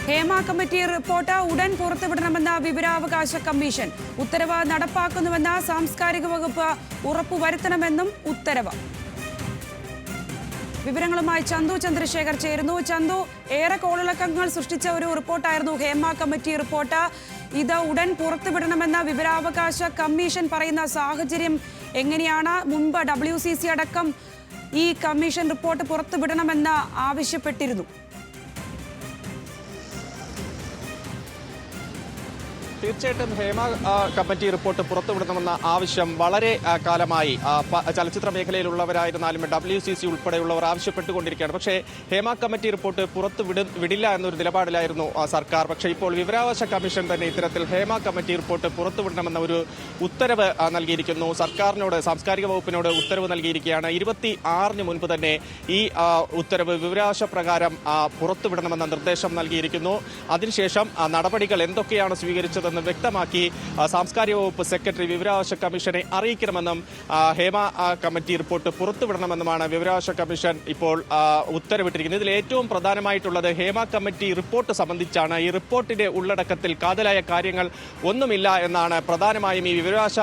Hema committee report ഉടൻ പുറത്തുവിടണമെന്ന വിവരാവകാശ commission. ഉത്തരവ് നടപ്പാക്കുന്നുവെന്ന സാംസ്കാരിക വകുപ്പ് ഉറപ്പുവരുത്തണമെന്നും ഉത്തരവ്. വിവരങ്ങളുമായി ചന്തു ചന്ദ്രശേഖർ ചേരുന്നു. ചന്തു, ഏറെ കോളിളക്കങ്ങൾ സൃഷ്ടിച്ച ഒരു റിപ്പോർട്ടായിരുന്നു ഹേമ കമ്മിറ്റി റിപ്പോർട്ട്. ഇത് ഉടൻ പുറത്തുവിടണമെന്ന വിവരാവകാശ കമ്മീഷൻ പറയുന്ന സാഹചര്യം എങ്ങനെയാണ്? മുൻപ് WCC അടക്കം ഈ കമ്മീഷൻ റിപ്പോർട്ട് പുറത്തുവിടണമെന്ന് ആവശ്യപ്പെട്ടിരുന്നു. തീർച്ചയായിട്ടും ഹേമ കമ്മിറ്റി റിപ്പോർട്ട് പുറത്തുവിടണമെന്ന ആവശ്യം വളരെ കാലമായി ചലച്ചിത്ര മേഖലയിലുള്ളവരായിരുന്നാലും WCC ഉൾപ്പെടെയുള്ളവർ ആവശ്യപ്പെട്ടുകൊണ്ടിരിക്കുകയാണ്. പക്ഷേ ഹേമ കമ്മിറ്റി റിപ്പോർട്ട് വിടില്ല എന്നൊരു നിലപാടിലായിരുന്നു സർക്കാർ. പക്ഷേ ഇപ്പോൾ വിവരാവകാശ കമ്മീഷൻ തന്നെ ഇത്തരത്തിൽ ഹേമ കമ്മിറ്റി റിപ്പോർട്ട് പുറത്തുവിടണമെന്ന ഒരു ഉത്തരവ് നൽകിയിരിക്കുന്നു. സർക്കാരിനോട്, സാംസ്കാരിക വകുപ്പിനോട് ഉത്തരവ് നൽകിയിരിക്കുകയാണ്. 26-ന് മുൻപ് തന്നെ ഈ ഉത്തരവ് വിവരാവകാശ പ്രകാരം പുറത്തുവിടണമെന്ന നിർദ്ദേശം നൽകിയിരിക്കുന്നു. അതിനുശേഷം നടപടികൾ എന്തൊക്കെയാണ് സ്വീകരിച്ചത് വ്യക്തമാക്കി സാംസ്കാരിക വകുപ്പ് സെക്രട്ടറി വിവരാവകാശ കമ്മീഷനെ അറിയിക്കണമെന്നും ഹേമ കമ്മിറ്റി റിപ്പോർട്ട് പുറത്തുവിടണമെന്നുമാണ് വിവരാവകാശ കമ്മീഷൻ ഇപ്പോൾ ഉത്തരവിട്ടിരിക്കുന്നത്. ഇതിൽ ഏറ്റവും പ്രധാനമായിട്ടുള്ളത് ഹേമ കമ്മിറ്റി റിപ്പോർട്ട് സംബന്ധിച്ചാണ്. ഈ റിപ്പോർട്ടിന്റെ ഉള്ളടക്കത്തിൽ കാതലായ കാര്യങ്ങൾ ഒന്നുമില്ല എന്നാണ് പ്രധാനമായും ഈ വിവരാവകാശ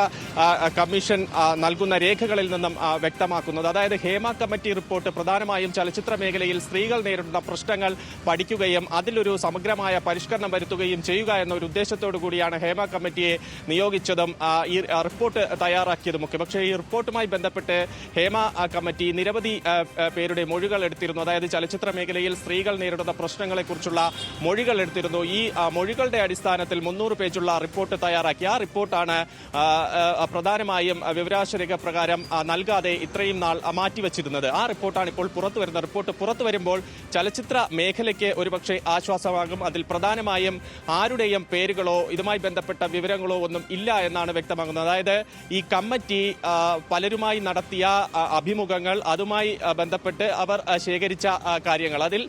കമ്മീഷൻ നൽകുന്ന രേഖകളിൽ നിന്നും വ്യക്തമാക്കുന്നത്. അതായത് ഹേമ കമ്മിറ്റി റിപ്പോർട്ട് പ്രധാനമായും ചലച്ചിത്ര മേഖലയിൽ സ്ത്രീകൾ നേരിടുന്ന പ്രശ്നങ്ങൾ പഠിക്കുകയും അതിലൊരു സമഗ്രമായ പരിഷ്കരണം വരുത്തുകയും ചെയ്യുക എന്ന ഒരു ഉദ്ദേശത്തോടു കൂടിയാണ് ഹേമ കമ്മിറ്റിയെ നിയോഗിച്ചതും ഈ റിപ്പോർട്ട് തയ്യാറാക്കിയതുമൊക്കെ. പക്ഷേ ഈ റിപ്പോർട്ടുമായി ബന്ധപ്പെട്ട് ഹേമ കമ്മിറ്റി നിരവധി പേരുടെ മൊഴികൾ എടുത്തിരുന്നു. അതായത് ചലച്ചിത്ര മേഖലയിൽ സ്ത്രീകൾ നേരിടുന്ന പ്രശ്നങ്ങളെക്കുറിച്ചുള്ള മൊഴികൾ എടുത്തിരുന്നു. ഈ മൊഴികളുടെ അടിസ്ഥാനത്തിൽ 300 പേജുള്ള റിപ്പോർട്ട് തയ്യാറാക്കി. ആ റിപ്പോർട്ടാണ് പ്രധാനമായും വിവരാവകാശ രേഖ പ്രകാരം നൽകാതെ ഇത്രയും നാൾ മാറ്റിവെച്ചിരുന്നത്. ആ റിപ്പോർട്ടാണ് ഇപ്പോൾ പുറത്തു വരുന്നത്. റിപ്പോർട്ട് പുറത്തു വരുമ്പോൾ ചലച്ചിത്ര മേഖലയ്ക്ക് ഒരുപക്ഷെ ആശ്വാസമാകും. അതിൽ പ്രധാനമായും ആരുടെയും പേരുകളോ ഇതുമായി ബന്ധപ്പെട്ട വിവരങ്ങളോ ഒന്നും ഇല്ല എന്നാണ് വ്യക്തമാകുന്നത്. അതായത് ഈ കമ്മിറ്റി പലരുമായി നടത്തിയ അഭിമുഖങ്ങൾ, അതുമായി ബന്ധപ്പെട്ട് അവർ ശേഖരിച്ച കാര്യങ്ങൾ, അതിൽ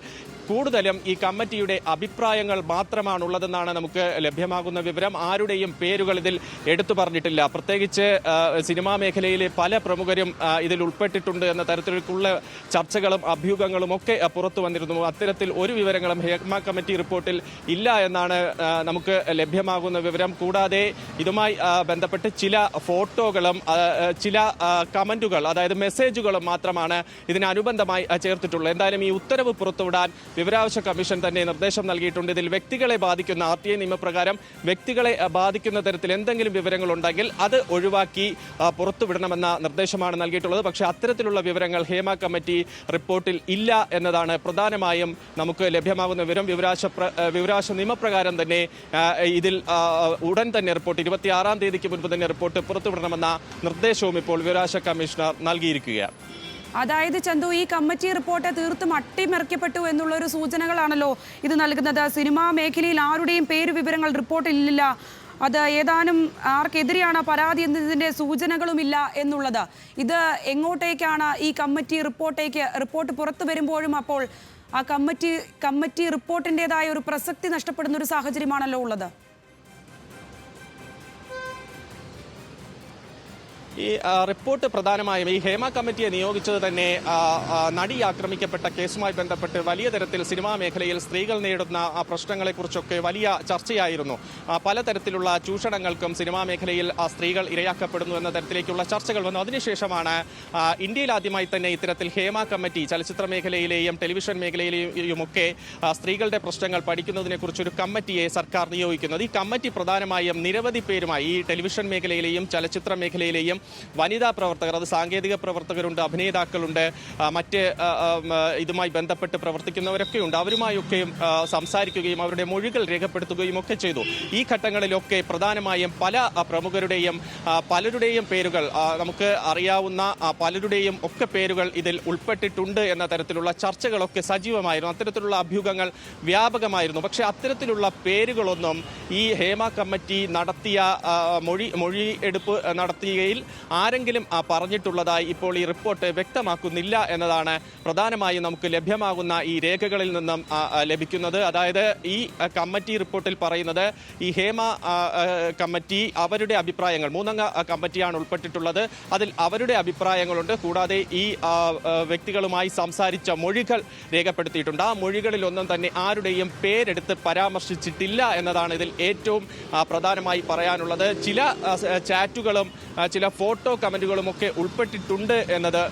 കൂടുതലും ഈ കമ്മിറ്റിയുടെ അഭിപ്രായങ്ങൾ മാത്രമാണുള്ളതെന്നാണ് നമുക്ക് ലഭ്യമാകുന്ന വിവരം. ആരുടെയും പേരുകൾ ഇതിൽ എടുത്തു പറഞ്ഞിട്ടില്ല. പ്രത്യേകിച്ച് സിനിമാ മേഖലയിലെ പല പ്രമുഖരും ഇതിൽ ഉൾപ്പെട്ടിട്ടുണ്ട് എന്ന തരത്തിലുള്ള ചർച്ചകളും അഭ്യൂഹങ്ങളും ഒക്കെ പുറത്തു വന്നിരുന്നു. അത്തരത്തിൽ ഒരു വിവരങ്ങളും ഹേമ കമ്മിറ്റി റിപ്പോർട്ടിൽ ഇല്ല എന്നാണ് നമുക്ക് ലഭ്യമാകുന്ന വിവരം. കൂടാതെ ഇതുമായി ബന്ധപ്പെട്ട് ചില ഫോട്ടോകളും ചില കമന്റുകൾ, അതായത് മെസ്സേജുകളും മാത്രമാണ് ഇതിനനുബന്ധമായി ചേർത്തിട്ടുള്ളത്. എന്തായാലും ഈ ഉത്തരവ് പുറത്തുവിടാൻ വിവരാവകാശ കമ്മീഷൻ തന്നെ നിർദ്ദേശം നൽകിയിട്ടുണ്ട്. ഇതിൽ വ്യക്തികളെ ബാധിക്കുന്ന RTI നിയമപ്രകാരം വ്യക്തികളെ ബാധിക്കുന്ന തരത്തിൽ എന്തെങ്കിലും വിവരങ്ങളുണ്ടെങ്കിൽ അത് ഒഴിവാക്കി പുറത്തുവിടണമെന്ന നിർദ്ദേശമാണ് നൽകിയിട്ടുള്ളത്. പക്ഷേ അത്തരത്തിലുള്ള വിവരങ്ങൾ ഹേമ കമ്മിറ്റി റിപ്പോർട്ടിൽ ഇല്ല എന്നതാണ് പ്രധാനമായും നമുക്ക് ലഭ്യമാകുന്ന വിവരം. വിവരാവകാശ നിയമപ്രകാരം തന്നെ ഇതിൽ ഉടൻ തന്നെ റിപ്പോർട്ട് 26-ാം തീയതിക്ക് മുൻപ് തന്നെ റിപ്പോർട്ട് പുറത്തുവിടണമെന്ന നിർദ്ദേശവും ഇപ്പോൾ വിവരാവകാശ കമ്മീഷണർ നൽകിയിരിക്കുകയാണ്. അതായത് ചന്തു, ഈ കമ്മിറ്റി റിപ്പോർട്ട് തീർത്തും അട്ടിമറിക്കപ്പെട്ടു എന്നുള്ളൊരു സൂചനകളാണല്ലോ ഇത് നൽകുന്നത്. സിനിമാ മേഖലയിൽ ആരുടെയും പേര് വിവരങ്ങൾ റിപ്പോർട്ടിലില്ല. അത് ഏതാനും ആർക്കെതിരെയാണ് പരാതി എന്നതിൻ്റെ സൂചനകളുമില്ല എന്നുള്ളത്. ഇത് എങ്ങോട്ടേക്കാണ് ഈ കമ്മിറ്റി റിപ്പോർട്ട് പുറത്തു വരുമ്പോഴും അപ്പോൾ ആ കമ്മിറ്റി റിപ്പോർട്ടിൻ്റെതായ ഒരു പ്രസക്തി നഷ്ടപ്പെടുന്ന ഒരു സാഹചര്യമാണല്ലോ ഉള്ളത്. ഈ റിപ്പോർട്ട് പ്രധാനമായും ഈ ഹേമ കമ്മിറ്റിയെ നിയോഗിച്ചത് തന്നെ നടി ആക്രമിക്കപ്പെട്ട കേസുമായി ബന്ധപ്പെട്ട് വലിയ തരത്തിൽ സിനിമാ മേഖലയിൽ സ്ത്രീകൾ നേരിടുന്ന പ്രശ്നങ്ങളെക്കുറിച്ചൊക്കെ വലിയ ചർച്ചയായിരുന്നു. പലതരത്തിലുള്ള ചൂഷണങ്ങൾക്കും സിനിമാ മേഖലയിൽ സ്ത്രീകൾ ഇരയാക്കപ്പെടുന്നു എന്ന തരത്തിലേക്കുള്ള ചർച്ചകൾ വന്നു. അതിനുശേഷമാണ് ഇന്ത്യയിൽ ആദ്യമായി തന്നെ ഇത്തരത്തിൽ ഹേമ കമ്മിറ്റി ചലച്ചിത്ര മേഖലയിലെയും ടെലിവിഷൻ മേഖലയിലെയുമൊക്കെ സ്ത്രീകളുടെ പ്രശ്നങ്ങൾ പഠിക്കുന്നതിനെക്കുറിച്ചൊരു കമ്മിറ്റിയെ സർക്കാർ നിയോഗിക്കുന്നത്. ഈ കമ്മിറ്റി പ്രധാനമായും നിരവധി പേരുമായി ഈ ടെലിവിഷൻ മേഖലയിലെയും ചലച്ചിത്ര മേഖലയിലെയും വനിതാ പ്രവർത്തകർ, അത് സാങ്കേതിക പ്രവർത്തകരുണ്ട്, അഭിനേതാക്കളുണ്ട്, മറ്റ് ഇതുമായി ബന്ധപ്പെട്ട് പ്രവർത്തിക്കുന്നവരൊക്കെ ഉണ്ട്. അവരുമായൊക്കെയും സംസാരിക്കുകയും അവരുടെ മൊഴികൾ രേഖപ്പെടുത്തുകയും ഒക്കെ ചെയ്തു. ഈ ഘട്ടങ്ങളിലൊക്കെ പ്രധാനമായും പല പ്രമുഖരുടെയും പലരുടെയും പേരുകൾ, നമുക്ക് അറിയാവുന്ന പലരുടെയും ഒക്കെ പേരുകൾ ഇതിൽ ഉൾപ്പെട്ടിട്ടുണ്ട് എന്ന തരത്തിലുള്ള ചർച്ചകളൊക്കെ സജീവമായിരുന്നു. അത്തരത്തിലുള്ള അഭ്യൂഹങ്ങൾ വ്യാപകമായിരുന്നു. പക്ഷേ അത്തരത്തിലുള്ള പേരുകളൊന്നും ഈ ഹേമ കമ്മിറ്റി നടത്തിയ മൊഴിയെടുപ്പ് നടത്തുകയിൽ ആരെങ്കിലും പറഞ്ഞിട്ടുള്ളതായി ഇപ്പോൾ ഈ റിപ്പോർട്ട് വ്യക്തമാക്കുന്നില്ല എന്നതാണ് പ്രധാനമായും നമുക്ക് ലഭ്യമാകുന്ന ഈ രേഖകളിൽ നിന്നും ലഭിക്കുന്നത്. അതായത് ഈ കമ്മിറ്റി റിപ്പോർട്ടിൽ പറയുന്നത് ഈ ഹേമ കമ്മിറ്റി അവരുടെ അഭിപ്രായങ്ങൾ, 3 അംഗ കമ്മിറ്റിയാണ് ഉൾപ്പെട്ടിട്ടുള്ളത്, അതിൽ അവരുടെ അഭിപ്രായങ്ങളുണ്ട്. കൂടാതെ ഈ വ്യക്തികളുമായി സംസാരിച്ച മൊഴികൾ രേഖപ്പെടുത്തിയിട്ടുണ്ട്. ആ മൊഴികളിലൊന്നും തന്നെ ആരുടെയും പേരെടുത്ത് പരാമർശിച്ചിട്ടില്ല എന്നതാണ് ഇതിൽ ഏറ്റവും പ്രധാനമായി പറയാനുള്ളത്. ചില ചാറ്റുകളും ചില ഫോട്ടോ കമന്റുകളും ഒക്കെ ഉൾപ്പെട്ടിട്ടുണ്ട് എന്നത്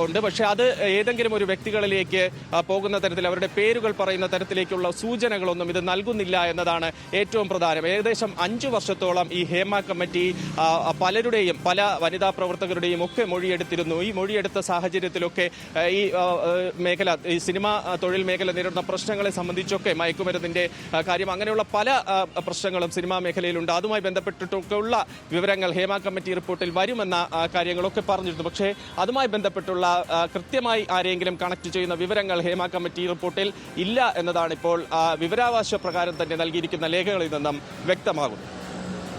ഉണ്ട്. പക്ഷേ അത് ഏതെങ്കിലും ഒരു വ്യക്തികളിലേക്ക് പോകുന്ന തരത്തിൽ, അവരുടെ പേരുകൾ പറയുന്ന തരത്തിലേക്കുള്ള സൂചനകളൊന്നും ഇത് നൽകുന്നില്ല എന്നതാണ് ഏറ്റവും പ്രധാനം. ഏകദേശം 5 വർഷത്തോളം ഈ ഹേമ കമ്മിറ്റി പലരുടെയും, പല വനിതാ പ്രവർത്തകരുടെയും ഒക്കെ മൊഴിയെടുത്തിരുന്നു. ഈ മൊഴിയെടുത്ത സാഹചര്യത്തിലൊക്കെ ഈ മേഖല, ഈ സിനിമാ തൊഴിൽ മേഖല നേരിടുന്ന പ്രശ്നങ്ങളെ സംബന്ധിച്ചൊക്കെ, മയക്കുമരുന്നിന്റെ കാര്യം, അങ്ങനെയുള്ള പല പ്രശ്നങ്ങളും സിനിമാ മേഖലയിലുണ്ട്. അതുമായി ബന്ധപ്പെട്ടിട്ടൊക്കെയുള്ള വിവരങ്ങൾ ഹേമ കമ്മിറ്റി റിപ്പോർട്ടിൽ വരുമെന്ന കാര്യങ്ങളൊക്കെ പറഞ്ഞിരുന്നു. പക്ഷേ അതുമായി ബന്ധപ്പെട്ടുള്ള കൃത്യമായി ആരെങ്കിലും കണക്ട് ചെയ്യുന്ന വിവരങ്ങൾ ഹേമ കമ്മിറ്റി റിപ്പോർട്ടിൽ ഇല്ല എന്നതാണ് ഇപ്പോൾ വിവരാവകാശ പ്രകാരം തന്നെ നൽകിയിരിക്കുന്ന രേഖകളിൽ നിന്നും വ്യക്തമാകുന്നത്.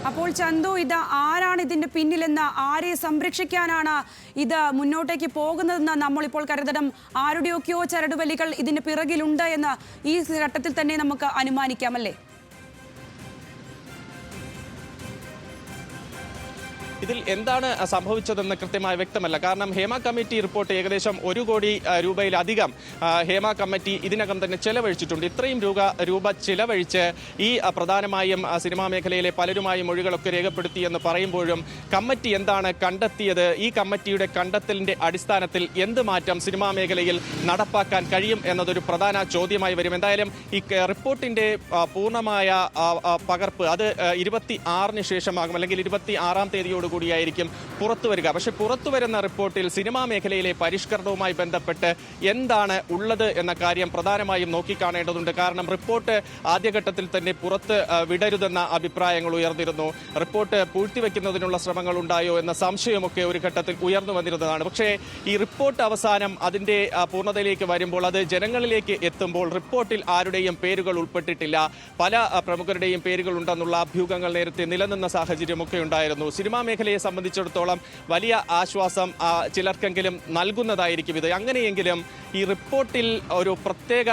അപ്പോൾ ചന്തു, ഇത് ആരാണ് ഇതിന്റെ പിന്നിലെന്ന്, ആരെ സംരക്ഷിക്കാനാണ് ഇത് മുന്നോട്ടേക്ക് പോകുന്നതെന്ന് നമ്മളിപ്പോൾ കരുതണം. ആരുടെയൊക്കെയോ ചരടുവലികൾ ഇതിന് പിറകിലുണ്ട് എന്ന് ഈ ഘട്ടത്തിൽ തന്നെ നമുക്ക് അനുമാനിക്കാമല്ലേ? ഇതിൽ എന്താണ് സംഭവിച്ചതെന്ന് കൃത്യമായി വ്യക്തമല്ല. കാരണം ഹേമ കമ്മിറ്റി റിപ്പോർട്ട് ഏകദേശം 1 കോടി രൂപയിലധികം ഹേമ കമ്മിറ്റി ഇതിനകം തന്നെ ചെലവഴിച്ചിട്ടുണ്ട്. ഇത്രയും രൂപ ചെലവഴിച്ച് ഈ പ്രധാനമായും സിനിമാ മേഖലയിലെ പലരുമായി മൊഴികളൊക്കെ രേഖപ്പെടുത്തി എന്ന് പറയുമ്പോഴും കമ്മിറ്റി എന്താണ് കണ്ടെത്തിയത്? ഈ കമ്മിറ്റിയുടെ കണ്ടെത്തലിന്റെ അടിസ്ഥാനത്തിൽ എന്ത് മാറ്റം സിനിമാ മേഖലയിൽ നടപ്പാക്കാൻ കഴിയും എന്നതൊരു പ്രധാന ചോദ്യമായി വരും. എന്തായാലും ഈ റിപ്പോർട്ടിന്റെ പൂർണ്ണമായ പകർപ്പ് അത് 26-ന് ശേഷമാകും, അല്ലെങ്കിൽ 26-ാം തീയതിയോട് കൂടിയായിരിക്കും പുറത്തു വരിക. പക്ഷേ പുറത്തു വരുന്ന റിപ്പോർട്ടിൽ സിനിമാ മേഖലയിലെ പരിഷ്കരണവുമായി ബന്ധപ്പെട്ട് എന്താണ് ഉള്ളത് എന്ന കാര്യം പ്രധാനമായും നോക്കിക്കാണേണ്ടതുണ്ട്. കാരണം റിപ്പോർട്ട് ആദ്യഘട്ടത്തിൽ തന്നെ പുറത്ത് വിടരുതെന്ന അഭിപ്രായങ്ങൾ ഉയർന്നിരുന്നു. റിപ്പോർട്ട് പൂഴ്ത്തിവെക്കുന്നതിനുള്ള ശ്രമങ്ങൾ ഉണ്ടായോ എന്ന സംശയമൊക്കെ ഒരു ഘട്ടത്തിൽ ഉയർന്നു വന്നിരുന്നതാണ്. പക്ഷേ ഈ റിപ്പോർട്ട് അവസാനം അതിന്റെ പൂർണ്ണതയിലേക്ക് വരുമ്പോൾ, അത് ജനങ്ങളിലേക്ക് എത്തുമ്പോൾ റിപ്പോർട്ടിൽ ആരുടെയും പേരുകൾ ഉൾപ്പെട്ടിട്ടില്ല. പല പ്രമുഖരുടെയും പേരുകൾ ഉണ്ടെന്നുള്ള അഭ്യൂഹങ്ങൾ നേരത്തെ നിലനിന്ന സാഹചര്യമൊക്കെ ഉണ്ടായിരുന്നു. സിനിമാ മേഖലയെ സംബന്ധിച്ചിടത്തോളം വലിയ ആശ്വാസം ചിലർക്കെങ്കിലും നൽകുന്നതായിരിക്കും ഇത്. അങ്ങനെയെങ്കിലും ഈ റിപ്പോർട്ടിൽ ഒരു പ്രത്യേക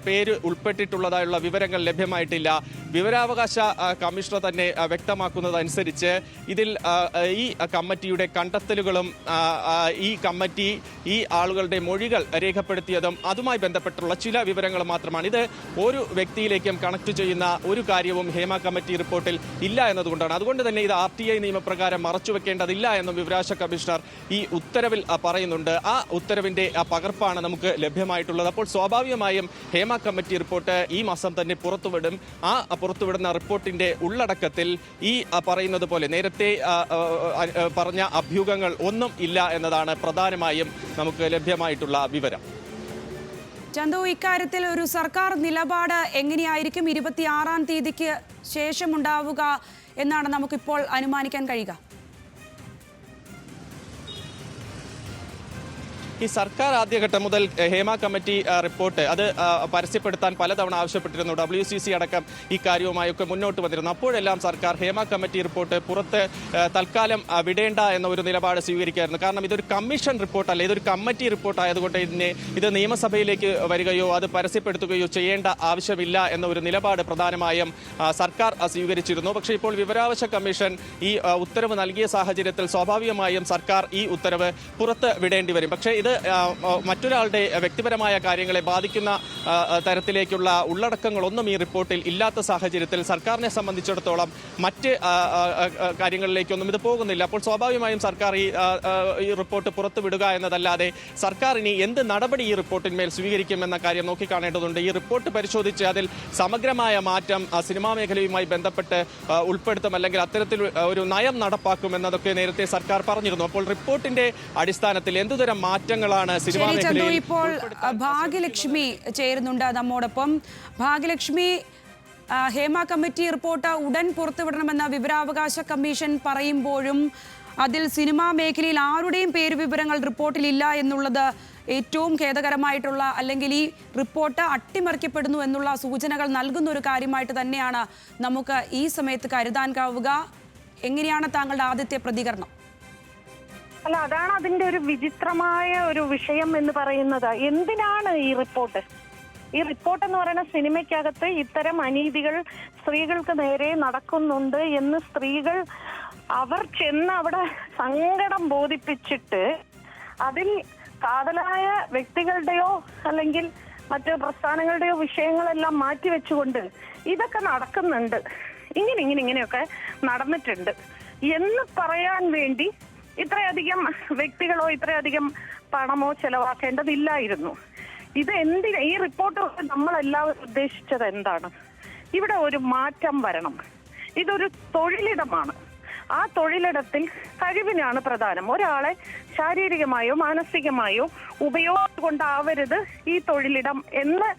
പേര് ഉൾപ്പെട്ടിട്ടുള്ളതായുള്ള വിവരങ്ങൾ ലഭ്യമായിട്ടില്ല. വിവരാവകാശ കമ്മീഷണർ തന്നെ വ്യക്തമാക്കുന്നതനുസരിച്ച് ഇതിൽ ഈ കമ്മിറ്റിയുടെ കണ്ടെത്തലുകളും ഈ കമ്മിറ്റി ഈ ആളുകളുടെ മൊഴികൾ രേഖപ്പെടുത്തിയതും അതുമായി ബന്ധപ്പെട്ടുള്ള ചില വിവരങ്ങൾ മാത്രമാണ്. ഇത് ഒരു വ്യക്തിയിലേക്കും കണക്ട് ചെയ്യുന്ന ഒരു കാര്യവും ഹേമ കമ്മിറ്റി റിപ്പോർട്ടിൽ ഇല്ല എന്നതുകൊണ്ടാണ്. അതുകൊണ്ട് തന്നെ ഇത് RTI നിയമപ്രകാരം മറച്ചുവെക്കേണ്ടതില്ല എന്നും വിവരാവകാശ കമ്മീഷണർ ഈ ഉത്തരവിൽ പറയുന്നുണ്ട്. ആ ഉത്തരവിന്റെ പകർപ്പാണ് നമുക്ക് ലഭ്യമായിട്ടുള്ളത്. അപ്പോൾ സ്വാഭാവികമായും ഹേമ കമ്മിറ്റി റിപ്പോർട്ട് ഈ മാസം തന്നെ പുറത്തുവിടും. ആ പുറത്തുവിടുന്ന റിപ്പോർട്ടിന്റെ ഉള്ളടക്കത്തിൽ ഈ പറയുന്നത് പോലെ നേരത്തെ പറഞ്ഞ അഭ്യൂഹങ്ങൾ ഒന്നും ഇല്ല എന്നതാണ് പ്രധാനമായും നമുക്ക് ലഭ്യമായിട്ടുള്ള വിവരം. ചന്തു, ഇക്കാര്യത്തിൽ ഒരു സർക്കാർ നിലപാട് എങ്ങനെയായിരിക്കും 26-ാം തീയതിക്ക് ശേഷമുണ്ടാവുക എന്നാണ് നമുക്കിപ്പോൾ അനുമാനിക്കാൻ കഴിയുക? ഈ സർക്കാർ ആദ്യഘട്ടം മുതൽ ഹേമ കമ്മിറ്റി റിപ്പോർട്ട് അത് പരസ്യപ്പെടുത്താൻ പലതവണ ആവശ്യപ്പെട്ടിരുന്നു. WCC അടക്കം ഈ കാര്യവുമായൊക്കെ മുന്നോട്ട് വന്നിരുന്നു. അപ്പോഴെല്ലാം സർക്കാർ ഹേമ കമ്മിറ്റി റിപ്പോർട്ട് പുറത്ത് തൽക്കാലം വിടേണ്ട എന്ന ഒരു നിലപാട് സ്വീകരിക്കുകയായിരുന്നു. കാരണം ഇതൊരു കമ്മീഷൻ റിപ്പോർട്ടല്ല, ഇതൊരു കമ്മിറ്റി റിപ്പോർട്ട് ആയതുകൊണ്ട് ഇത് നിയമസഭയിലേക്ക് വരികയോ അത് പരസ്യപ്പെടുത്തുകയോ ചെയ്യേണ്ട ആവശ്യമില്ല എന്ന ഒരു നിലപാട് പ്രധാനമായും സർക്കാർ സ്വീകരിച്ചിരുന്നു. പക്ഷേ ഇപ്പോൾ വിവരാവകാശ കമ്മീഷൻ ഈ ഉത്തരവ് നൽകിയ സാഹചര്യത്തിൽ സ്വാഭാവികമായും സർക്കാർ ഈ ഉത്തരവ് പുറത്ത് വിടേണ്ടി വരും. പക്ഷേ ഇത് മറ്റൊരാളുടെ വ്യക്തിപരമായ കാര്യങ്ങളെ ബാധിക്കുന്ന തരത്തിലേക്കുള്ള ഉള്ളടക്കങ്ങളൊന്നും ഈ റിപ്പോർട്ടിൽ ഇല്ലാത്ത സാഹചര്യത്തിൽ സർക്കാരിനെ സംബന്ധിച്ചിടത്തോളം മറ്റ് കാര്യങ്ങളിലേക്കൊന്നും ഇത് പോകുന്നില്ല. അപ്പോൾ സ്വാഭാവികമായും സർക്കാർ ഈ റിപ്പോർട്ട് പുറത്തുവിടുക എന്നതല്ലാതെ സർക്കാർ ഇനി എന്ത് നടപടി ഈ റിപ്പോർട്ടിന്മേൽ സ്വീകരിക്കുമെന്ന കാര്യം നോക്കിക്കാണേണ്ടതുണ്ട്. ഈ റിപ്പോർട്ട് പരിശോധിച്ച് അതിൽ സമഗ്രമായ മാറ്റം സിനിമാ മേഖലയുമായി ബന്ധപ്പെട്ട് ഉൾപ്പെടുത്തും, അല്ലെങ്കിൽ അത്തരത്തിൽ ഒരു നയം നടപ്പാക്കും എന്നതൊക്കെ നേരത്തെ സർക്കാർ പറഞ്ഞിരുന്നു. അപ്പോൾ റിപ്പോർട്ടിന്റെ അടിസ്ഥാനത്തിൽ എന്തുതരം മാറ്റങ്ങളാണ് സിനിമാ മേഖലയിൽ? ഇപ്പോൾ ഭാഗ്യലക്ഷ്മി ചേരുന്നുണ്ട് നമ്മോടൊപ്പം. ഭാഗ്യലക്ഷ്മി, ഹേമ കമ്മിറ്റി റിപ്പോർട്ട് ഉടൻ പുറത്തുവിടണമെന്ന വിവരാവകാശ കമ്മീഷൻ പറയുമ്പോഴും അതിൽ സിനിമാ മേഖലയിൽ ആരുടെയും പേരുവിവരങ്ങൾ റിപ്പോർട്ടിലില്ല എന്നുള്ളത് ഏറ്റവും ഖേദകരമായിട്ടുള്ള, അല്ലെങ്കിൽ ഈ റിപ്പോർട്ട് അട്ടിമറിക്കപ്പെടുന്നു എന്നുള്ള സൂചനകൾ നൽകുന്ന ഒരു കാര്യമായിട്ട് തന്നെയാണ് നമുക്ക് ഈ സമയത്ത് കരുതാനാവുക. എങ്ങനെയാണ് താങ്കളുടെ ആദ്യത്തെ പ്രതികരണം? അല്ല, അതാണ് അതിന്റെ ഒരു വിചിത്രമായ ഒരു വിഷയം എന്ന് പറയുന്നത്. എന്തിനാണ് ഈ റിപ്പോർട്ട്? ഈ റിപ്പോർട്ട് എന്ന് പറയുന്ന സിനിമയ്ക്കകത്ത് ഇത്തരം അനീതികൾ സ്ത്രീകൾക്ക് നേരെ നടക്കുന്നുണ്ട് എന്ന് സ്ത്രീകൾ അവർ ചെന്ന് അവിടെ സങ്കടം ബോധിപ്പിച്ചിട്ട് അതിൽ കാതലായ വ്യക്തികളുടെയോ അല്ലെങ്കിൽ മറ്റ് പ്രസ്ഥാനങ്ങളുടെയോ വിഷയങ്ങളെല്ലാം മാറ്റിവെച്ചുകൊണ്ട് ഇതൊക്കെ നടക്കുന്നുണ്ട്, ഇങ്ങനെയൊക്കെ നടന്നിട്ടുണ്ട് എന്ന് പറയാൻ വേണ്ടി ഇത്രയധികം വ്യക്തികളോ ഇത്രയധികം പണമോ ചെലവാക്കേണ്ടതില്ലായിരുന്നു. ഇത് എന്തിനാ ഈ റിപ്പോർട്ട് നമ്മളെല്ലാവരും ഉദ്ദേശിച്ചത് എന്താണ്? ഇവിടെ ഒരു മാറ്റം വരണം. ഇതൊരു തൊഴിലിടമാണ്. ആ തൊഴിലിടത്തിൽ കഴിവിനാണ് പ്രധാനം. ഒരാളെ ശാരീരികമായോ മാനസികമായോ ഉപയോഗകൊണ്ടാവരുത് ഈ തൊഴിലിടം എന്ന്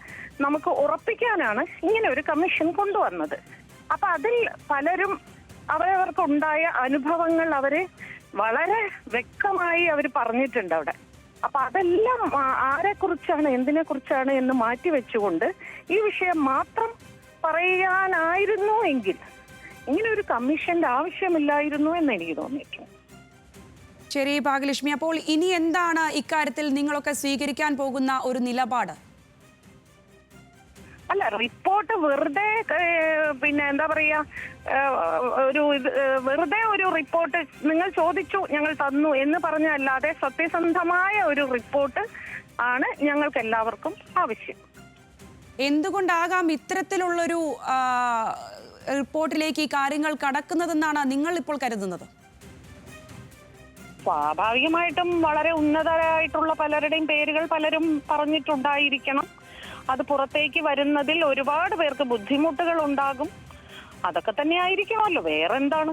നമുക്ക് ഉറപ്പിക്കാനാണ് ഇങ്ങനെ ഒരു കമ്മീഷൻ കൊണ്ടുവന്നത്. അപ്പൊ അതിൽ പലരും അവരവർക്കുണ്ടായ അനുഭവങ്ങൾ അവര് വളരെ വ്യക്തമായി അവർ പറഞ്ഞിട്ടുണ്ട് അവിടെ. അപ്പൊ അതെല്ലാം ആരെ കുറിച്ചാണ് എന്തിനെ കുറിച്ചാണ് എന്ന് മാറ്റിവെച്ചുകൊണ്ട് ഈ വിഷയം മാത്രം പറയാനായിരുന്നു എങ്കിൽ ഇങ്ങനെ ഒരു കമ്മീഷന്റെ ആവശ്യമില്ലായിരുന്നു എന്ന് എനിക്ക് തോന്നിയിട്ടുണ്ട്. ശരി ഭാഗ്യലക്ഷ്മി, അപ്പോൾ ഇനി എന്താണ് ഇക്കാര്യത്തിൽ നിങ്ങളൊക്കെ സ്വീകരിക്കാൻ പോകുന്ന ഒരു നിലപാട്? അല്ല, റിപ്പോർട്ട് വെറുതെ പിന്നെ എന്താ പറയാ, വെറുതെ ഒരു റിപ്പോർട്ട് നിങ്ങൾ ചോദിച്ചു ഞങ്ങൾ തന്നു എന്ന് പറഞ്ഞല്ലാതെ സത്യസന്ധമായ ഒരു റിപ്പോർട്ട് ആണ് ഞങ്ങൾക്ക് എല്ലാവർക്കും ആവശ്യം. എന്തുകൊണ്ടാകാം ഇത്തരത്തിലുള്ളൊരു റിപ്പോർട്ടിലേക്ക് ഈ കാര്യങ്ങൾ കടക്കുന്നതെന്നാണ് നിങ്ങൾ ഇപ്പോൾ കരുതുന്നത്? സ്വാഭാവികമായിട്ടും വളരെ ഉന്നതരായിട്ടുള്ള പലരുടെയും പേരുകൾ പലരും പറഞ്ഞിട്ടുണ്ടായിരിക്കണം. അത് പുറത്തേക്ക് വരുന്നതിൽ ഒരുപാട് പേർക്ക് ബുദ്ധിമുട്ടുകൾ ഉണ്ടാകും. അതൊക്കെ തന്നെ ആയിരിക്കുമല്ലോ, വേറെന്താണ്?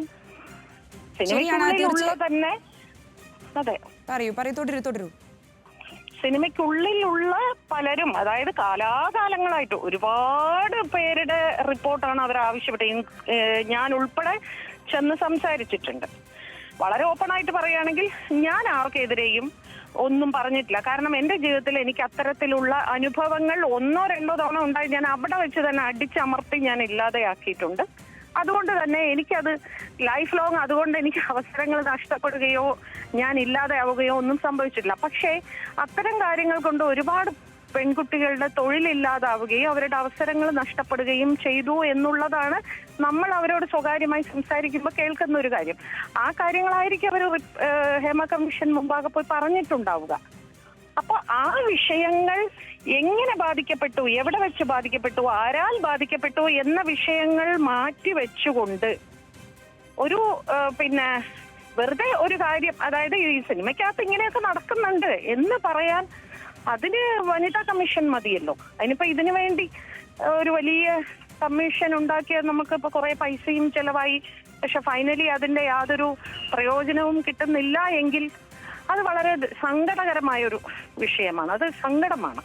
സിനിമയ്ക്കുള്ളിലുള്ള തന്നെ അതെ പറയൂ തുടരൂ. സിനിമയ്ക്കുള്ളിലുള്ള പലരും, അതായത് കാലാകാലങ്ങളായിട്ട് ഒരുപാട് പേരുടെ റിപ്പോർട്ടാണ് അവർ ആവശ്യപ്പെട്ടത്. ഞാൻ ഉൾപ്പെടെ ചെന്ന് സംസാരിച്ചിട്ടുണ്ട്. വളരെ ഓപ്പൺ ആയിട്ട് പറയുകയാണെങ്കിൽ ഞാൻ ആർക്കെതിരെയും ഒന്നും പറഞ്ഞിട്ടില്ല. കാരണം എന്റെ ജീവിതത്തിൽ എനിക്ക് അത്തരത്തിലുള്ള അനുഭവങ്ങൾ 1 or 2 തവണ ഉണ്ടായി. ഞാൻ അവിടെ വെച്ച് തന്നെ അടിച്ചമർത്തി ഞാൻ ഇല്ലാതെയാക്കിയിട്ടുണ്ട്. അതുകൊണ്ട് തന്നെ എനിക്കത് ലൈഫ് ലോങ്, അതുകൊണ്ട് എനിക്ക് അവസരങ്ങൾ നഷ്ടപ്പെടുകയോ ഞാൻ ഇല്ലാതെയാവുകയോ ഒന്നും സംഭവിച്ചിട്ടില്ല. പക്ഷേ അത്തരം കാര്യങ്ങൾ കൊണ്ട് ഒരുപാട് പെൺകുട്ടികളുടെ തൊഴിലില്ലാതാവുകയും അവരുടെ അവസരങ്ങൾ നഷ്ടപ്പെടുകയും ചെയ്തു എന്നുള്ളതാണ് നമ്മൾ അവരോട് സ്വകാര്യമായി സംസാരിക്കുമ്പോൾ കേൾക്കുന്ന ഒരു കാര്യം. ആ കാര്യങ്ങളായിരിക്കും അവർ ഹേമ കമ്മീഷൻ മുമ്പാകെ പോയി പറഞ്ഞിട്ടുണ്ടാവുക. അപ്പൊ ആ വിഷയങ്ങൾ എങ്ങനെ ബാധിക്കപ്പെട്ടു, എവിടെ വെച്ച് ബാധിക്കപ്പെട്ടു, ആരാൽ ബാധിക്കപ്പെട്ടു എന്ന വിഷയങ്ങൾ മാറ്റി വെച്ചുകൊണ്ട് ഒരു പിന്നെ വെറുതെ ഒരു കാര്യം, അതായത് ഈ സിനിമയ്ക്കകത്ത് ഇങ്ങനെയൊക്കെ നടക്കുന്നുണ്ട് എന്ന് പറയാൻ അതിന് വനിതാ കമ്മീഷൻ മതിയല്ലോ. അതിനിപ്പോ ഇതിനു വേണ്ടി ഒരു വലിയ കമ്മീഷൻ ഉണ്ടാക്കിയാൽ നമുക്കിപ്പോ കുറെ പൈസയും ചെലവായി, പക്ഷെ ഫൈനലി അതിന്റെ യാതൊരു പ്രയോജനവും കിട്ടുന്നില്ല എങ്കിൽ അത് വളരെ സങ്കടകരമായൊരു വിഷയമാണ്. അത് സങ്കടമാണ്.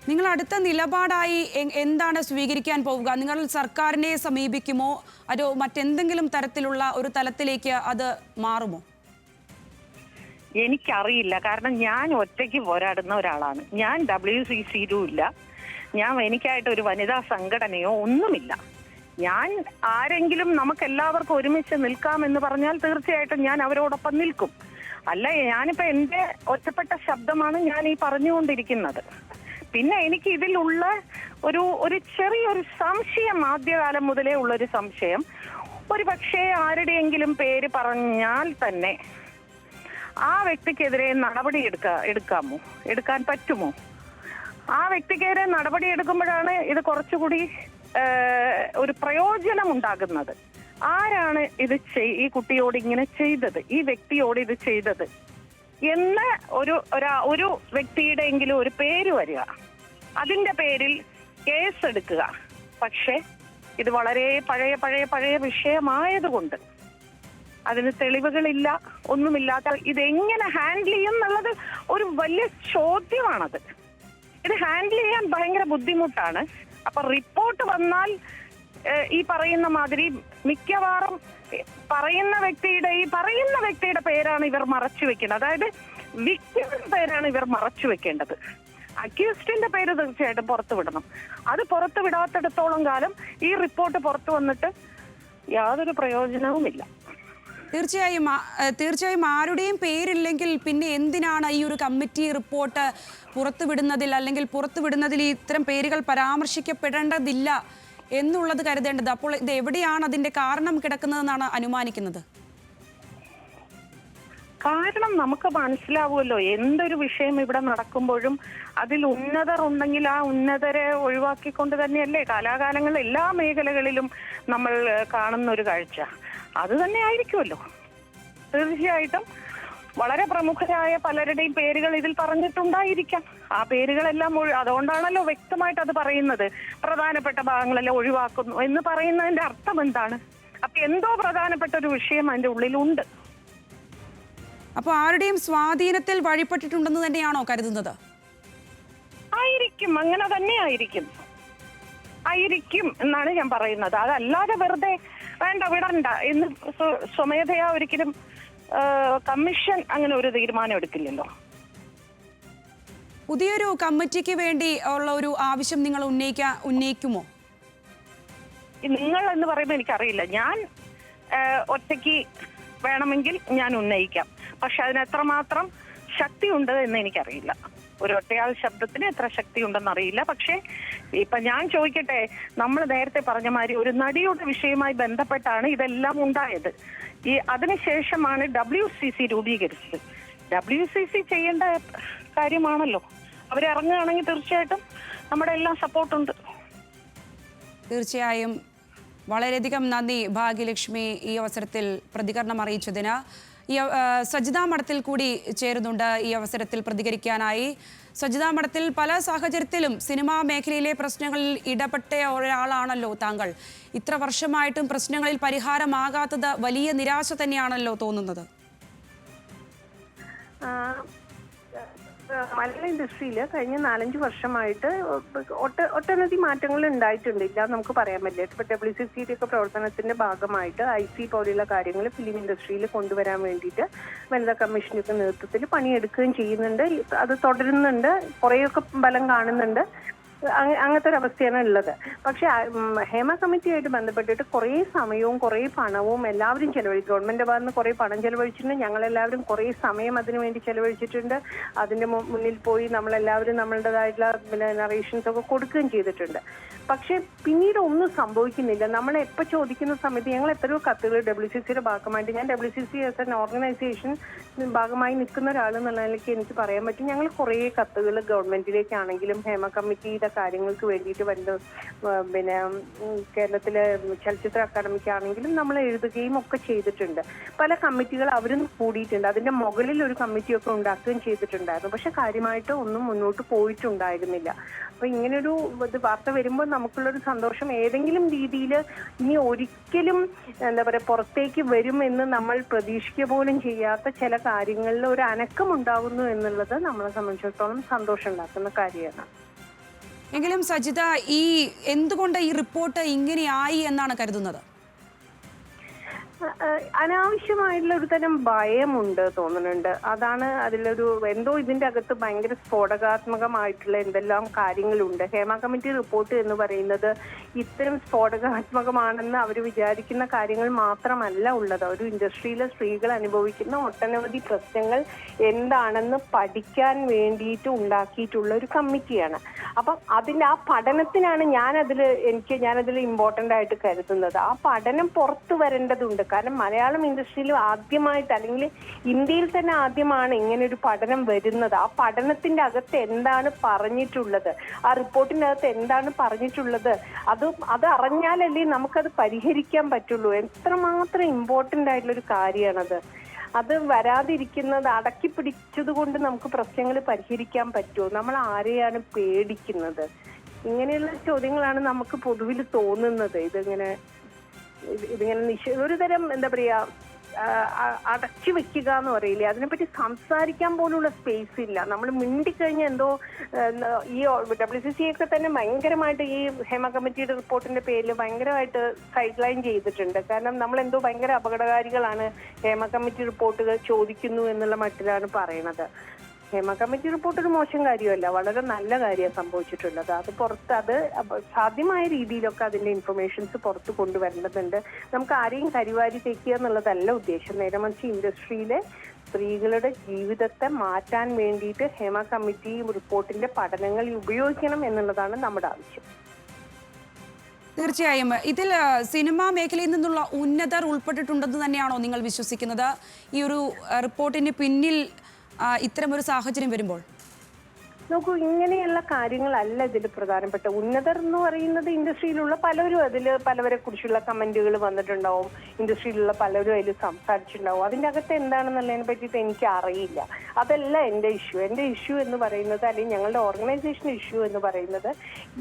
നിങ്ങൾ അടുത്ത നിലപാടായി എന്താണ് സ്വീകരിക്കാൻ പോവുക? നിങ്ങൾ സർക്കാരിനെ സമീപിക്കുമോ അതോ മറ്റെന്തെങ്കിലും തരത്തിലുള്ള ഒരു തലത്തിലേക്ക് അത് മാറുമോ? എനിക്കറിയില്ല. കാരണം ഞാൻ ഒറ്റയ്ക്ക് പോരാടുന്ന ഒരാളാണ്. ഞാൻ WCCയിലും ഇല്ല. എനിക്കായിട്ട് ഒരു വനിതാ സംഘടനയോ ഒന്നുമില്ല. ഞാൻ ആരെങ്കിലും നമുക്കെല്ലാവർക്കും ഒരുമിച്ച് നിൽക്കാമെന്ന് പറഞ്ഞാൽ തീർച്ചയായിട്ടും ഞാൻ അവരോടൊപ്പം നിൽക്കും. അല്ല, ഞാനിപ്പോ എന്റെ ഒറ്റപ്പെട്ട ശബ്ദമാണ് ഞാൻ ഈ പറഞ്ഞുകൊണ്ടിരിക്കുന്നത്. പിന്നെ എനിക്ക് ഇതിലുള്ള ഒരു ചെറിയൊരു സംശയം, ആദ്യകാലം മുതലേ ഉള്ളൊരു സംശയം, ഒരു പക്ഷേ ആരുടെയെങ്കിലും പേര് പറഞ്ഞാൽ തന്നെ ആ വ്യക്തിക്കെതിരെ നടപടി എടുക്കാൻ പറ്റുമോ? ആ വ്യക്തിക്കെതിരെ നടപടി എടുക്കുമ്പോഴാണ് ഇത് കുറച്ചുകൂടി ഒരു പ്രയോജനം ഉണ്ടാകുന്നത്. ആരാണ് ഇത് ഈ കുട്ടിയോട് ഇങ്ങനെ ചെയ്തത്, ഈ വ്യക്തിയോട് ഇത് ചെയ്തത് എന്ന് ഒരു വ്യക്തിയുടെയെങ്കിലും ഒരു പേര് വരിക, അതിന്റെ പേരിൽ കേസ് എടുക്കുക. പക്ഷെ ഇത് വളരെ പഴയ വിഷയമായതുകൊണ്ട് അതിന് തെളിവുകളില്ല, ഒന്നുമില്ലാത്ത ഇതെങ്ങനെ ഹാൻഡിൽ ചെയ്യും എന്നുള്ളത് ഒരു വലിയ ചോദ്യമാണത്. ഇത് ഹാൻഡിൽ ചെയ്യാൻ ഭയങ്കര ബുദ്ധിമുട്ടാണ്. അപ്പൊ റിപ്പോർട്ട് വന്നാൽ ഈ പറയുന്ന മാതിരി മിക്കവാറും പറയുന്ന വ്യക്തിയുടെ പേരാണ് ഇവർ മറച്ചു വെക്കുന്നത്. അതായത് വിക്ടിമിന്റെ പേരാണ് ഇവർ മറച്ചു വെക്കേണ്ടത്. അക്യൂസ്ഡിന്റെ പേര് തീർച്ചയായിട്ടും പുറത്തു വിടണം. അത് പുറത്തു വിടാത്തിടത്തോളം കാലം ഈ റിപ്പോർട്ട് പുറത്തു വന്നിട്ട് യാതൊരു പ്രയോജനവുമില്ല. തീർച്ചയായും ആരുടെയും പേരില്ലെങ്കിൽ പിന്നെ എന്തിനാണ് ഈ ഒരു കമ്മിറ്റി റിപ്പോർട്ട് പുറത്തുവിടുന്നതിൽ അല്ലെങ്കിൽ പുറത്തുവിടുന്നതിൽ ഇത്തരം പേരുകൾ പരാമർശിക്കപ്പെടേണ്ടതില്ല എന്നുള്ളത് കരുതേണ്ടത്? അപ്പോൾ ഇത് എവിടെയാണ് അതിന്റെ കാരണം കിടക്കുന്നതെന്നാണ് അനുമാനിക്കുന്നത്? കാരണം നമുക്ക് മനസ്സിലാവുമല്ലോ, എന്തൊരു വിഷയം ഇവിടെ നടക്കുമ്പോഴും അതിൽ ഉന്നതർ ഉണ്ടെങ്കിൽ ആ ഉന്നതരെ ഒഴിവാക്കിക്കൊണ്ട് തന്നെയല്ലേ കാലാകാലങ്ങളിൽ എല്ലാ മേഖലകളിലും നമ്മൾ കാണുന്ന ഒരു കാഴ്ച. അത് തന്നെ ആയിരിക്കുമല്ലോ. തീർച്ചയായിട്ടും വളരെ പ്രമുഖരായ പലരുടെയും പേരുകൾ ഇതിൽ പറഞ്ഞിട്ടുണ്ടായിരിക്കാം. ആ പേരുകളെല്ലാം അതുകൊണ്ടാണല്ലോ വ്യക്തമായിട്ട് അത് പറയുന്നത്. പ്രധാനപ്പെട്ട ഭാഗങ്ങളെല്ലാം ഒഴിവാക്കുന്നു എന്ന് പറയുന്നതിന്റെ അർത്ഥം എന്താണ്? അപ്പൊ എന്തോ പ്രധാനപ്പെട്ട ഒരു വിഷയം അതിന്റെ ഉള്ളിലുണ്ട്. അപ്പോൾ ആരുടെയും സ്വാധീനത്തിൽ വഴിപ്പെട്ടിട്ടുണ്ടെന്ന് തന്നെയാണോ കരുതുന്നത്? ആയിരിക്കും, അങ്ങനെ തന്നെ ആയിരിക്കും എന്നാണ് ഞാൻ പറയുന്നത്. അതല്ലാതെ വെറുതെ വേണ്ട വിടണ്ട എന്ന് സ്വമേധയാ ഒരിക്കലും കമ്മീഷൻ അങ്ങനെ ഒരു തീരുമാനം എടുക്കില്ലല്ലോ. പുതിയൊരു കമ്മിറ്റിക്ക് വേണ്ടി ഉള്ള ഒരു ആവശ്യം നിങ്ങൾ ഉന്നയിക്കുമോ? നിങ്ങൾ എന്ന് പറയുമ്പോൾ എനിക്കറിയില്ല. ഞാൻ ഒറ്റയ്ക്ക് വേണമെങ്കിൽ ഞാൻ ഉന്നയിക്കാം. പക്ഷെ അതിന് എത്രമാത്രം ശക്തി ഉണ്ട് എന്ന് എനിക്കറിയില്ല. ഒരു ഒറ്റയാൾ ശബ്ദത്തിന് എത്ര ശക്തി ഉണ്ടെന്ന് അറിയില്ല. പക്ഷെ ഇപ്പൊ ഞാൻ ചോദിക്കട്ടെ, നമ്മൾ നേരത്തെ പറഞ്ഞ മാതിരി ഒരു നടിയുടെ വിഷയവുമായി ബന്ധപ്പെട്ടാണ് ഇതെല്ലാം ഉണ്ടായത്. അതിനുശേഷമാണ് WCC രൂപീകരിച്ചത്. WCC ചെയ്യേണ്ട കാര്യമാണല്ലോ. അവരിറങ്ങുകയാണെങ്കിൽ തീർച്ചയായിട്ടും നമ്മുടെ എല്ലാം സപ്പോർട്ടുണ്ട്. തീർച്ചയായും വളരെയധികം നന്ദി ഭാഗ്യലക്ഷ്മി ഈ അവസരത്തിൽ പ്രതികരണം അറിയിച്ചതിന്. സജിതാ മഠത്തിൽ കൂടി ചേരുന്നുണ്ട് ഈ അവസരത്തിൽ പ്രതികരിക്കാനായി. സജിതാ മഠത്തിൽ പല സാഹചര്യത്തിലും സിനിമാ മേഖലയിലെ പ്രശ്നങ്ങളിൽ ഇടപെട്ട ഒരാളാണല്ലോ താങ്കൾ. ഇത്ര വർഷമായിട്ടും പ്രശ്നങ്ങളിൽ പരിഹാരമാകാത്തത് വലിയ നിരാശ തന്നെയാണല്ലോ തോന്നുന്നത്. മലയാള ഇൻഡസ്ട്രിയിൽ കഴിഞ്ഞ 4-5 വർഷമായിട്ട് ഒട്ടനവധി മാറ്റങ്ങൾ ഉണ്ടായിട്ടുണ്ട്. ഇല്ല നമുക്ക് പറയാൻ പറ്റില്ല. ഇപ്പൊ WCCയുടെ ഒക്കെ പ്രവർത്തനത്തിന്റെ ഭാഗമായിട്ട് IC പോലെയുള്ള കാര്യങ്ങൾ ഫിലിം ഇൻഡസ്ട്രിയിൽ കൊണ്ടുവരാൻ വേണ്ടിയിട്ട് വനിതാ കമ്മീഷന്റെ നേതൃത്വത്തിൽ പണിയെടുക്കുകയും ചെയ്യുന്നുണ്ട്. അത് തുടരുന്നുണ്ട്. കുറേയൊക്കെ ഫലം കാണുന്നുണ്ട്. അങ്ങനത്തെ ഒരു അവസ്ഥയാണ് ഉള്ളത്. പക്ഷെ ഹേമ കമ്മിറ്റിയായിട്ട് ബന്ധപ്പെട്ടിട്ട് കുറേ സമയവും കുറേ പണവും എല്ലാവരും ചെലവഴിക്കും. ഗവൺമെന്റ് ഭാഗത്ത് നിന്ന് കുറേ പണം ചെലവഴിച്ചിട്ടുണ്ട്. ഞങ്ങളെല്ലാവരും കുറേ സമയം അതിനു വേണ്ടി ചെലവഴിച്ചിട്ടുണ്ട്. അതിന്റെ മുന്നിൽ പോയി നമ്മളെല്ലാവരും നമ്മളുടേതായിട്ടുള്ള നറേഷൻസ് ഒക്കെ കൊടുക്കുകയും ചെയ്തിട്ടുണ്ട്. പക്ഷെ പിന്നീട് ഒന്നും സംഭവിക്കുന്നില്ല. നമ്മൾ എപ്പോൾ ചോദിക്കുന്ന സമയത്ത് ഞങ്ങൾ എത്രയോ കത്തുകൾ WCCയുടെ ഭാഗമായിട്ട്, ഞാൻ WCC ആസ് എൻ ഓർഗനൈസേഷൻ ഭാഗമായി നിൽക്കുന്ന ഒരാളെന്നുള്ള നിലയ്ക്ക് എനിക്ക് പറയാൻ പറ്റും, ഞങ്ങൾ കുറേ കത്തുകൾ ഗവൺമെന്റിലേക്കാണെങ്കിലും ഹേമ കമ്മിറ്റിയുടെ കാര്യങ്ങൾക്ക് വേണ്ടിയിട്ട് പിന്നെ കേരളത്തിലെ ചലച്ചിത്ര അക്കാദമിക്കാണെങ്കിലും നമ്മൾ എഴുതുകയും ഒക്കെ ചെയ്തിട്ടുണ്ട്. പല കമ്മിറ്റികൾ അവരും കൂടിയിട്ടുണ്ട്. അതിന്റെ മുകളിൽ ഒരു കമ്മിറ്റിയൊക്കെ ഉണ്ടാക്കുകയും ചെയ്തിട്ടുണ്ടായിരുന്നു. പക്ഷെ കാര്യമായിട്ട് ഒന്നും മുന്നോട്ട് പോയിട്ടുണ്ടായിരുന്നില്ല. അപ്പൊ ഇങ്ങനൊരു വാർത്ത വരുമ്പോൾ നമുക്കുള്ളൊരു സന്തോഷം ഏതെങ്കിലും രീതിയിൽ ഇനി ഒരിക്കലും എന്താ പറയുക പുറത്തേക്ക് വരുമെന്ന് നമ്മൾ പ്രതീക്ഷിക്കുക പോലും ചെയ്യാത്ത ചില കാര്യങ്ങളിൽ ഒരു അനക്കം ഉണ്ടാകുന്നു എന്നുള്ളത് നമ്മളെ സംബന്ധിച്ചിടത്തോളം സന്തോഷം ഉണ്ടാക്കുന്ന കാര്യമാണ്. എങ്കിലും സജിത, എന്തുകൊണ്ട് ഈ റിപ്പോർട്ട് ഇങ്ങനെയായി എന്നാണ് കരുതുന്നത്? അനാവശ്യമായിട്ടുള്ള ഒരു തരം ഭയമുണ്ട് തോന്നുന്നുണ്ട്. അതാണ് അതിലൊരു എന്തോ ഇതിന്റെ അകത്ത് ഭയങ്കര സ്ഫോടകാത്മകമായിട്ടുള്ള എന്തെല്ലാം കാര്യങ്ങളുണ്ട്. ഹേമ കമ്മിറ്റി റിപ്പോർട്ട് എന്ന് പറയുന്നത് ഇത്തരം സ്ഫോടകാത്മകമാണെന്ന് അവർ വിചാരിക്കുന്ന കാര്യങ്ങൾ മാത്രമല്ല ഉള്ളത്. ഒരു ഇൻഡസ്ട്രിയിലെ സ്ത്രീകൾ അനുഭവിക്കുന്ന ഒട്ടനവധി പ്രശ്നങ്ങൾ എന്താണെന്ന് പഠിക്കാൻ വേണ്ടിയിട്ട് ഉണ്ടാക്കിയിട്ടുള്ള ഒരു കമ്മിറ്റിയാണ്. അപ്പം അതിന്റെ ആ പഠനത്തിനാണ് ഞാനതിൽ ഇമ്പോർട്ടന്റ് ആയിട്ട് കരുതുന്നത്. ആ പഠനം പുറത്തു വരേണ്ടതുണ്ട്. കാരണം മലയാളം ഇൻഡസ്ട്രിയിൽ ആദ്യമായിട്ട് അല്ലെങ്കിൽ ഇന്ത്യയിൽ തന്നെ ആദ്യമാണ് ഇങ്ങനെ ഒരു പഠനം വരുന്നത്. ആ പഠനത്തിന്റെ അകത്ത് എന്താണ് പറഞ്ഞിട്ടുള്ളത്, ആ റിപ്പോർട്ടിന്റെ അകത്ത് എന്താണ് പറഞ്ഞിട്ടുള്ളത്, അത് അറിഞ്ഞാലല്ലേ നമുക്കത് പരിഹരിക്കാൻ പറ്റുള്ളൂ. എത്രമാത്രം ഇമ്പോർട്ടന്റ് ആയിട്ടുള്ള ഒരു കാര്യമാണത്. അത് വരാതിരിക്കുന്നത് അടക്കി പിടിച്ചത് കൊണ്ട് നമുക്ക് പ്രശ്നങ്ങൾ പരിഹരിക്കാൻ പറ്റുമോ? നമ്മൾ ആരെയാണ് പേടിക്കുന്നത്? ഇങ്ങനെയുള്ള ചോദ്യങ്ങളാണ് നമുക്ക് പൊതുവിൽ തോന്നുന്നത്. ഇതിങ്ങനെ ഒരു തരം എന്താ പറയാ അടച്ചു വെക്കുക എന്ന് പറയില്ലേ, അതിനെപ്പറ്റി സംസാരിക്കാൻ പോലുള്ള സ്പേസ് ഇല്ല. നമ്മൾ മിണ്ടിക്കഴിഞ്ഞാൽ എന്തോ ഈ WCC ഒക്കെ തന്നെ ഭയങ്കരമായിട്ട് ഈ ഹേമ കമ്മിറ്റിയുടെ റിപ്പോർട്ടിന്റെ പേരിൽ ഭയങ്കരമായിട്ട് സൈഡ് ലൈൻ ചെയ്തിട്ടുണ്ട്. കാരണം നമ്മൾ എന്തോ ഭയങ്കര അപകടകാരികളാണ്, ഹേമ കമ്മിറ്റി റിപ്പോർട്ടുകൾ ചോദിക്കുന്നു എന്നുള്ള മട്ടിലാണ് പറയണത്. ഹേമ കമ്മിറ്റി റിപ്പോർട്ട് ഒരു മോശം കാര്യമല്ല, വളരെ നല്ല കാര്യമാണ് സംഭവിച്ചിട്ടുള്ളത്. അത് പുറത്ത് അത് സാധ്യമായ രീതിയിലൊക്കെ അതിന്റെ ഇൻഫർമേഷൻസ് പുറത്ത് കൊണ്ടുവരേണ്ടതുണ്ട്. നമുക്ക് ആരെയും കരിവാരി തേക്കുക എന്നുള്ളതല്ല ഉദ്ദേശം. നേരെ മറിച്ച് ഇൻഡസ്ട്രിയിലെ സ്ത്രീകളുടെ ജീവിതത്തെ മാറ്റാൻ വേണ്ടിയിട്ട് ഹേമ കമ്മിറ്റി റിപ്പോർട്ടിന്റെ പഠനങ്ങൾ ഉപയോഗിക്കണം എന്നുള്ളതാണ് നമ്മുടെ ആവശ്യം. തീർച്ചയായും ഇതിൽ സിനിമാ മേഖലയിൽ നിന്നുള്ള ഉന്നതർ ഉൾപ്പെട്ടിട്ടുണ്ടെന്ന് തന്നെയാണോ നിങ്ങൾ വിശ്വസിക്കുന്നത്? ഈ ഒരു റിപ്പോർട്ടിന് പിന്നിൽ ഇത്തരമൊരു സാഹചര്യം വരുമ്പോൾ നോക്കൂ, ഇങ്ങനെയുള്ള കാര്യങ്ങളല്ല ഇതിൽ പ്രധാനപ്പെട്ട. ഉന്നതർ എന്ന് പറയുന്നത് ഇൻഡസ്ട്രിയിലുള്ള പലരും, അതിൽ പലവരെ കുറിച്ചുള്ള കമന്റുകൾ വന്നിട്ടുണ്ടാവും, ഇൻഡസ്ട്രിയിലുള്ള പലരും അതിൽ സംസാരിച്ചിട്ടുണ്ടാവും. അതിൻ്റെ അകത്ത് എന്താണെന്നുള്ളതിനെ പറ്റിയിട്ട് എനിക്ക് അറിയില്ല. അതല്ല എൻ്റെ ഇഷ്യൂ. എൻ്റെ ഇഷ്യൂ എന്ന് പറയുന്നത്, അല്ലെങ്കിൽ ഞങ്ങളുടെ ഓർഗനൈസേഷൻ ഇഷ്യൂ എന്ന് പറയുന്നത്,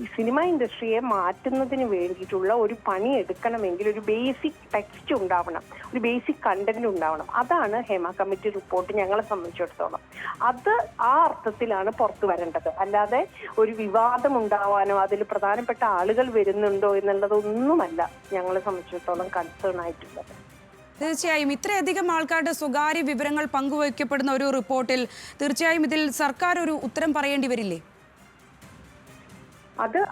ഈ സിനിമ ഇൻഡസ്ട്രിയെ മാറ്റുന്നതിന് വേണ്ടിയിട്ടുള്ള ഒരു പണി എടുക്കണമെങ്കിൽ ഒരു ബേസിക് ടെക്സ്റ്റ് ഉണ്ടാവണം, ഒരു ബേസിക് കണ്ടന്റ് ഉണ്ടാവണം. അതാണ് ഹേമ കമ്മിറ്റി റിപ്പോർട്ട് ഞങ്ങളെ സംബന്ധിച്ചിടത്തോളം. അത് ആ അർത്ഥത്തിലാണ് പുറത്തു വരേണ്ടത്. അല്ലാതെ ഒരു വിവാദം ഉണ്ടാവാനോ അതിൽ പ്രധാനപ്പെട്ട ആളുകൾ വരുന്നുണ്ടോ എന്നുള്ളതൊന്നുമല്ല ഞങ്ങളെ സംബന്ധിച്ചിടത്തോളം കൺസേൺ ആയിട്ടുള്ളത്. തീർച്ചയായും ഇത്രയധികം ആൾക്കാരുടെ സ്വകാര്യ വിവരങ്ങൾ പങ്കുവയ്ക്കപ്പെടുന്ന ഒരു റിപ്പോർട്ടിൽ തീർച്ചയായും ഇതിൽ സർക്കാർ ഒരു ഉത്തരം പറയേണ്ടി വരില്ലേ?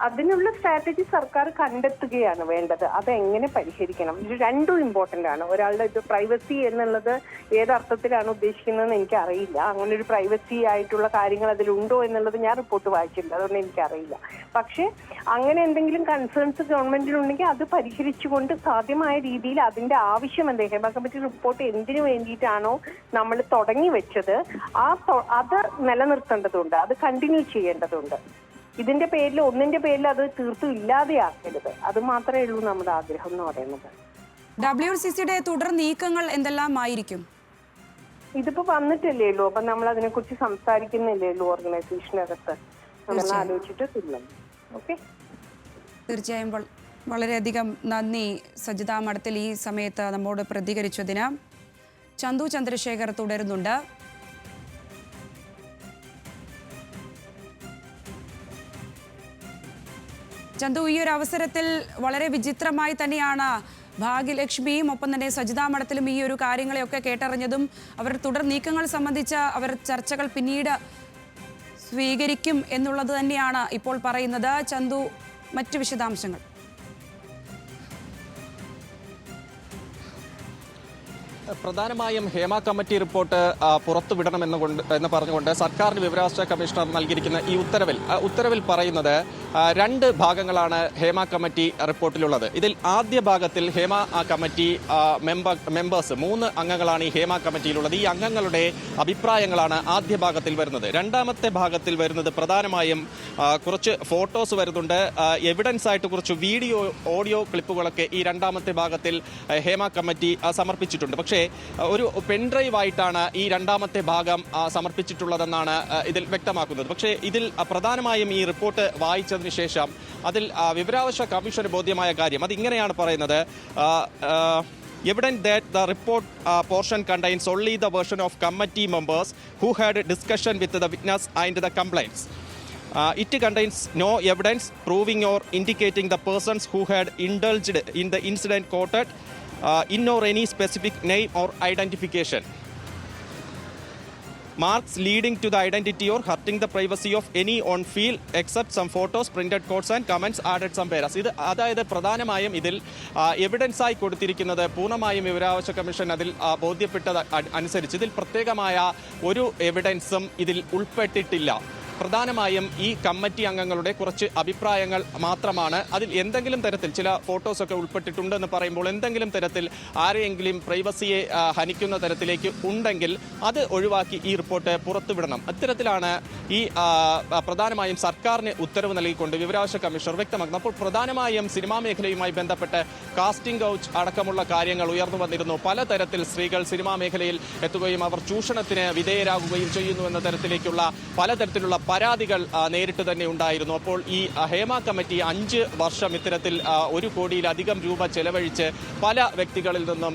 അതിനുള്ള സ്ട്രാറ്റജി സർക്കാർ കണ്ടെത്തുകയാണ് വേണ്ടത്. അത് എങ്ങനെ പരിഹരിക്കണം, ഇത് രണ്ടും ഇമ്പോർട്ടന്റ് ആണ്. ഒരാളുടെ ഇത് പ്രൈവസി എന്നുള്ളത് ഏതർത്ഥത്തിലാണ് ഉദ്ദേശിക്കുന്നതെന്ന് എനിക്കറിയില്ല. അങ്ങനെ ഒരു പ്രൈവസി ആയിട്ടുള്ള കാര്യങ്ങൾ അതിലുണ്ടോ എന്നുള്ളത് ഞാൻ റിപ്പോർട്ട് വായിച്ചില്ല, അതൊന്നും എനിക്കറിയില്ല. പക്ഷെ അങ്ങനെ എന്തെങ്കിലും കൺസേൺസ് ഗവൺമെന്റിനുണ്ടെങ്കിൽ അത് പരിഹരിച്ചുകൊണ്ട് സാധ്യമായ രീതിയിൽ അതിന്റെ ആവശ്യം എന്താ, ഹേമ കമ്മിറ്റി റിപ്പോർട്ട് എന്തിനു വേണ്ടിയിട്ടാണോ നമ്മൾ തുടങ്ങി വെച്ചത് അത് നിലനിർത്തേണ്ടതുണ്ട്, അത് കണ്ടിന്യൂ ചെയ്യേണ്ടതുണ്ട്. ഇതിന്റെ പേരിൽ ഒന്നിന്റെ പേരിൽ അത് തീർത്തും ഇല്ലാതെയാക്കരുത്. അത് മാത്രമേ ഉള്ളൂ നമ്മുടെ ആഗ്രഹം എന്ന് പറയുന്നത്. WCCയുടെ തുടർ നീക്കങ്ങൾ എന്തെല്ലാം ആയിരിക്കും? ഇതിപ്പോ വന്നിട്ടല്ലേ ഉള്ളൂ, അപ്പൊ നമ്മൾ അതിനെക്കുറിച്ച് സംസാരിക്കുന്നില്ലേ ഉള്ളൂ ഓർഗനൈസേഷനകത്ത്. നമ്മൾ ആലോചിച്ചിട്ട് തിന്നും. ഓക്കെ, തീർച്ചയായും വളരെയധികം നന്ദി സജിത മഠത്തിൽ ഈ സമയത്ത് നമ്മോട് പ്രതികരിച്ചതിന്. ചന്തു ചന്ദ്രശേഖർ തുടരുന്നുണ്ട്. ചന്തു, ഈ ഒരു അവസരത്തിൽ വളരെ വിചിത്രമായി തന്നെയാണ് ഭാഗ്യലക്ഷ്മിയും ഒപ്പം തന്നെ സജിതാ മഠത്തിലും ഈ ഒരു കാര്യങ്ങളെയൊക്കെ കേട്ടറിഞ്ഞതും. അവരുടെ തുടർ നീക്കങ്ങൾ സംബന്ധിച്ച അവർ ചർച്ചകൾ പിന്നീട് സ്വീകരിക്കും എന്നുള്ളത് തന്നെയാണ് ഇപ്പോൾ പറയുന്നത്. ചന്തു, മറ്റു വിശദാംശങ്ങൾ. പ്രധാനമായും ഹേമ കമ്മിറ്റി റിപ്പോർട്ട് പുറത്തുവിടണമെന്ന് പറഞ്ഞുകൊണ്ട് സർക്കാരിന് വിവരാവകാശ കമ്മീഷണർ നൽകിയിരിക്കുന്ന ഈ ഉത്തരവിൽ പറയുന്നത് രണ്ട് ഭാഗങ്ങളാണ് ഹേമ കമ്മിറ്റി റിപ്പോർട്ടിലുള്ളത്. ഇതിൽ ആദ്യ ഭാഗത്തിൽ ഹേമ കമ്മിറ്റി മെമ്പേഴ്സ് 3 അംഗങ്ങളാണ് ഈ ഹേമ കമ്മിറ്റിയിലുള്ളത്. ഈ അംഗങ്ങളുടെ അഭിപ്രായങ്ങളാണ് ആദ്യ ഭാഗത്തിൽ വരുന്നത്. രണ്ടാമത്തെ ഭാഗത്തിൽ വരുന്നത് പ്രധാനമായും കുറച്ച് ഫോട്ടോസ് വരുന്നുണ്ട്, എവിഡൻസ് ആയിട്ട് കുറച്ച് വീഡിയോ ഓഡിയോ ക്ലിപ്പുകളൊക്കെ ഈ രണ്ടാമത്തെ ഭാഗത്തിൽ ഹേമ കമ്മിറ്റി സമർപ്പിച്ചിട്ടുണ്ട്. പക്ഷേ ഒരു പെൻഡ്രൈവ് ആയിട്ടാണ് ഈ രണ്ടാമത്തെ ഭാഗം സമർപ്പിച്ചിട്ടുള്ളതെന്നാണ് ഇതിൽ വ്യക്തമാക്കുന്നത്. പക്ഷേ ഇതിൽ പ്രധാനമായും ഈ റിപ്പോർട്ട് വായിച്ചതിന് ശേഷം അതിൽ വിവരാവകാശ കമ്മീഷന് ബോധ്യമായ കാര്യം അതിങ്ങനെയാണ് പറയുന്നത്. Evident that the report portion contains only the version of committee members who had discussion with the witness and the complaints. It contains no evidence proving or indicating the persons who had indulged in the incident quoted in or any specific name or identification. Marks leading to the identity or hurting the privacy of any on field except some photos, printed quotes and comments added some paras. ഇത് അതായത് പ്രധാനമായും ഇതിൽ evidence ആയി കൊടുത്തിരിക്കുന്നത് പൂർണ്ണമായും വിവരാവകാശ commission അതിൽ ബോധ്യപ്പെട്ടത് അനുസരിച്ച് ഇതിൽ പ്രത്യേകമായ ഒരു എവിഡൻസും ഇതിൽ ഉൾപ്പെട്ടിട്ടില്ല. പ്രധാനമായും ഈ കമ്മിറ്റി അംഗങ്ങളുടെ കുറച്ച് അഭിപ്രായങ്ങൾ മാത്രമാണ്. അതിൽ എന്തെങ്കിലും തരത്തിൽ ചില ഫോട്ടോസൊക്കെ ഉൾപ്പെട്ടിട്ടുണ്ടെന്ന് പറയുമ്പോൾ എന്തെങ്കിലും തരത്തിൽ ആരെയെങ്കിലും പ്രൈവസിയെ ഹനിക്കുന്ന തരത്തിലേക്ക് ഉണ്ടെങ്കിൽ അത് ഒഴിവാക്കി ഈ റിപ്പോർട്ട് പുറത്തുവിടണം. അത്തരത്തിലാണ് ഈ പ്രധാനമായും സർക്കാരിന് ഉത്തരവ് നൽകിക്കൊണ്ട് വിവരാവകാശ കമ്മീഷണർ വ്യക്തമാക്കുന്നത്. അപ്പോൾ പ്രധാനമായും സിനിമാ മേഖലയുമായി ബന്ധപ്പെട്ട് കാസ്റ്റിംഗ് കൗച്ച് അടക്കമുള്ള കാര്യങ്ങൾ ഉയർന്നു വന്നിരുന്നു. പലതരത്തിൽ സ്ത്രീകൾ സിനിമാ മേഖലയിൽ എത്തുകയും അവർ ചൂഷണത്തിന് വിധേയരാകുകയും ചെയ്യുന്നു എന്ന തരത്തിലേക്കുള്ള പലതരത്തിലുള്ള പരാതികൾ നേരിട്ട് തന്നെ ഉണ്ടായിരുന്നു. അപ്പോൾ ഈ ഹേമ കമ്മിറ്റി 5 വർഷം ഇത്തരത്തിൽ 1 കോടിയിലധികം രൂപ ചെലവഴിച്ച് പല വ്യക്തികളിൽ നിന്നും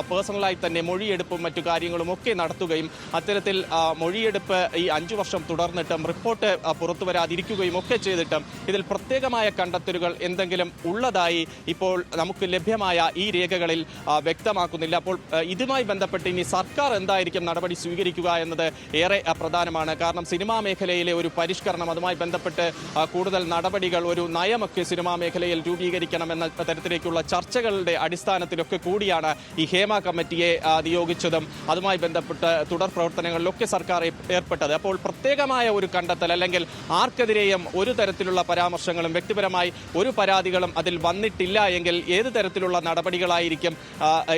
പേഴ്സണലായി തന്നെ മൊഴിയെടുപ്പും മറ്റു കാര്യങ്ങളും ഒക്കെ നടത്തുകയും അത്തരത്തിൽ മൊഴിയെടുപ്പ് ഈ 5 വർഷം തുടർന്നിട്ടും റിപ്പോർട്ട് പുറത്തു വരാതിരിക്കുകയും ഒക്കെ ചെയ്തിട്ടും ഇതിൽ പ്രത്യേകമായ കണ്ടെത്തലുകൾ എന്തെങ്കിലും ഉള്ളതായി ഇപ്പോൾ നമുക്ക് ലഭ്യമായ ഈ രേഖകളിൽ വ്യക്തമാക്കുന്നില്ല. അപ്പോൾ ഇതുമായി ബന്ധപ്പെട്ട് ഇനി സർക്കാർ എന്തായിരിക്കും നടപടി സ്വീകരിക്കുക എന്നത് ഏറെ പ്രധാനമാണ്. കാരണം സിനിമാ മേഖലയിലെ ഒരു പരിഷ്കരണം, അതുമായി ബന്ധപ്പെട്ട് കൂടുതൽ നടപടികൾ, ഒരു നയമൊക്കെ സിനിമാ മേഖലയിൽ രൂപീകരിക്കണമെന്ന തരത്തിലേക്കുള്ള ചർച്ചകളുടെ അടിസ്ഥാനത്തിലൊക്കെ കൂടിയാണ് ഈ ഹേമ കമ്മിറ്റിയെ നിയോഗിച്ചതും അതുമായി ബന്ധപ്പെട്ട് തുടർ പ്രവർത്തനങ്ങളിലൊക്കെ സർക്കാർ ഏർപ്പെട്ടത്. അപ്പോൾ പ്രത്യേകമായ ഒരു കണ്ടെത്തൽ അല്ലെങ്കിൽ ആർക്കെതിരെയും ഒരു തരത്തിലുള്ള പരാമർശങ്ങളും വ്യക്തിപരമായി ഒരു പരാതികളും അതിൽ വന്നിട്ടില്ല എങ്കിൽ ഏത് തരത്തിലുള്ള നടപടികളായിരിക്കും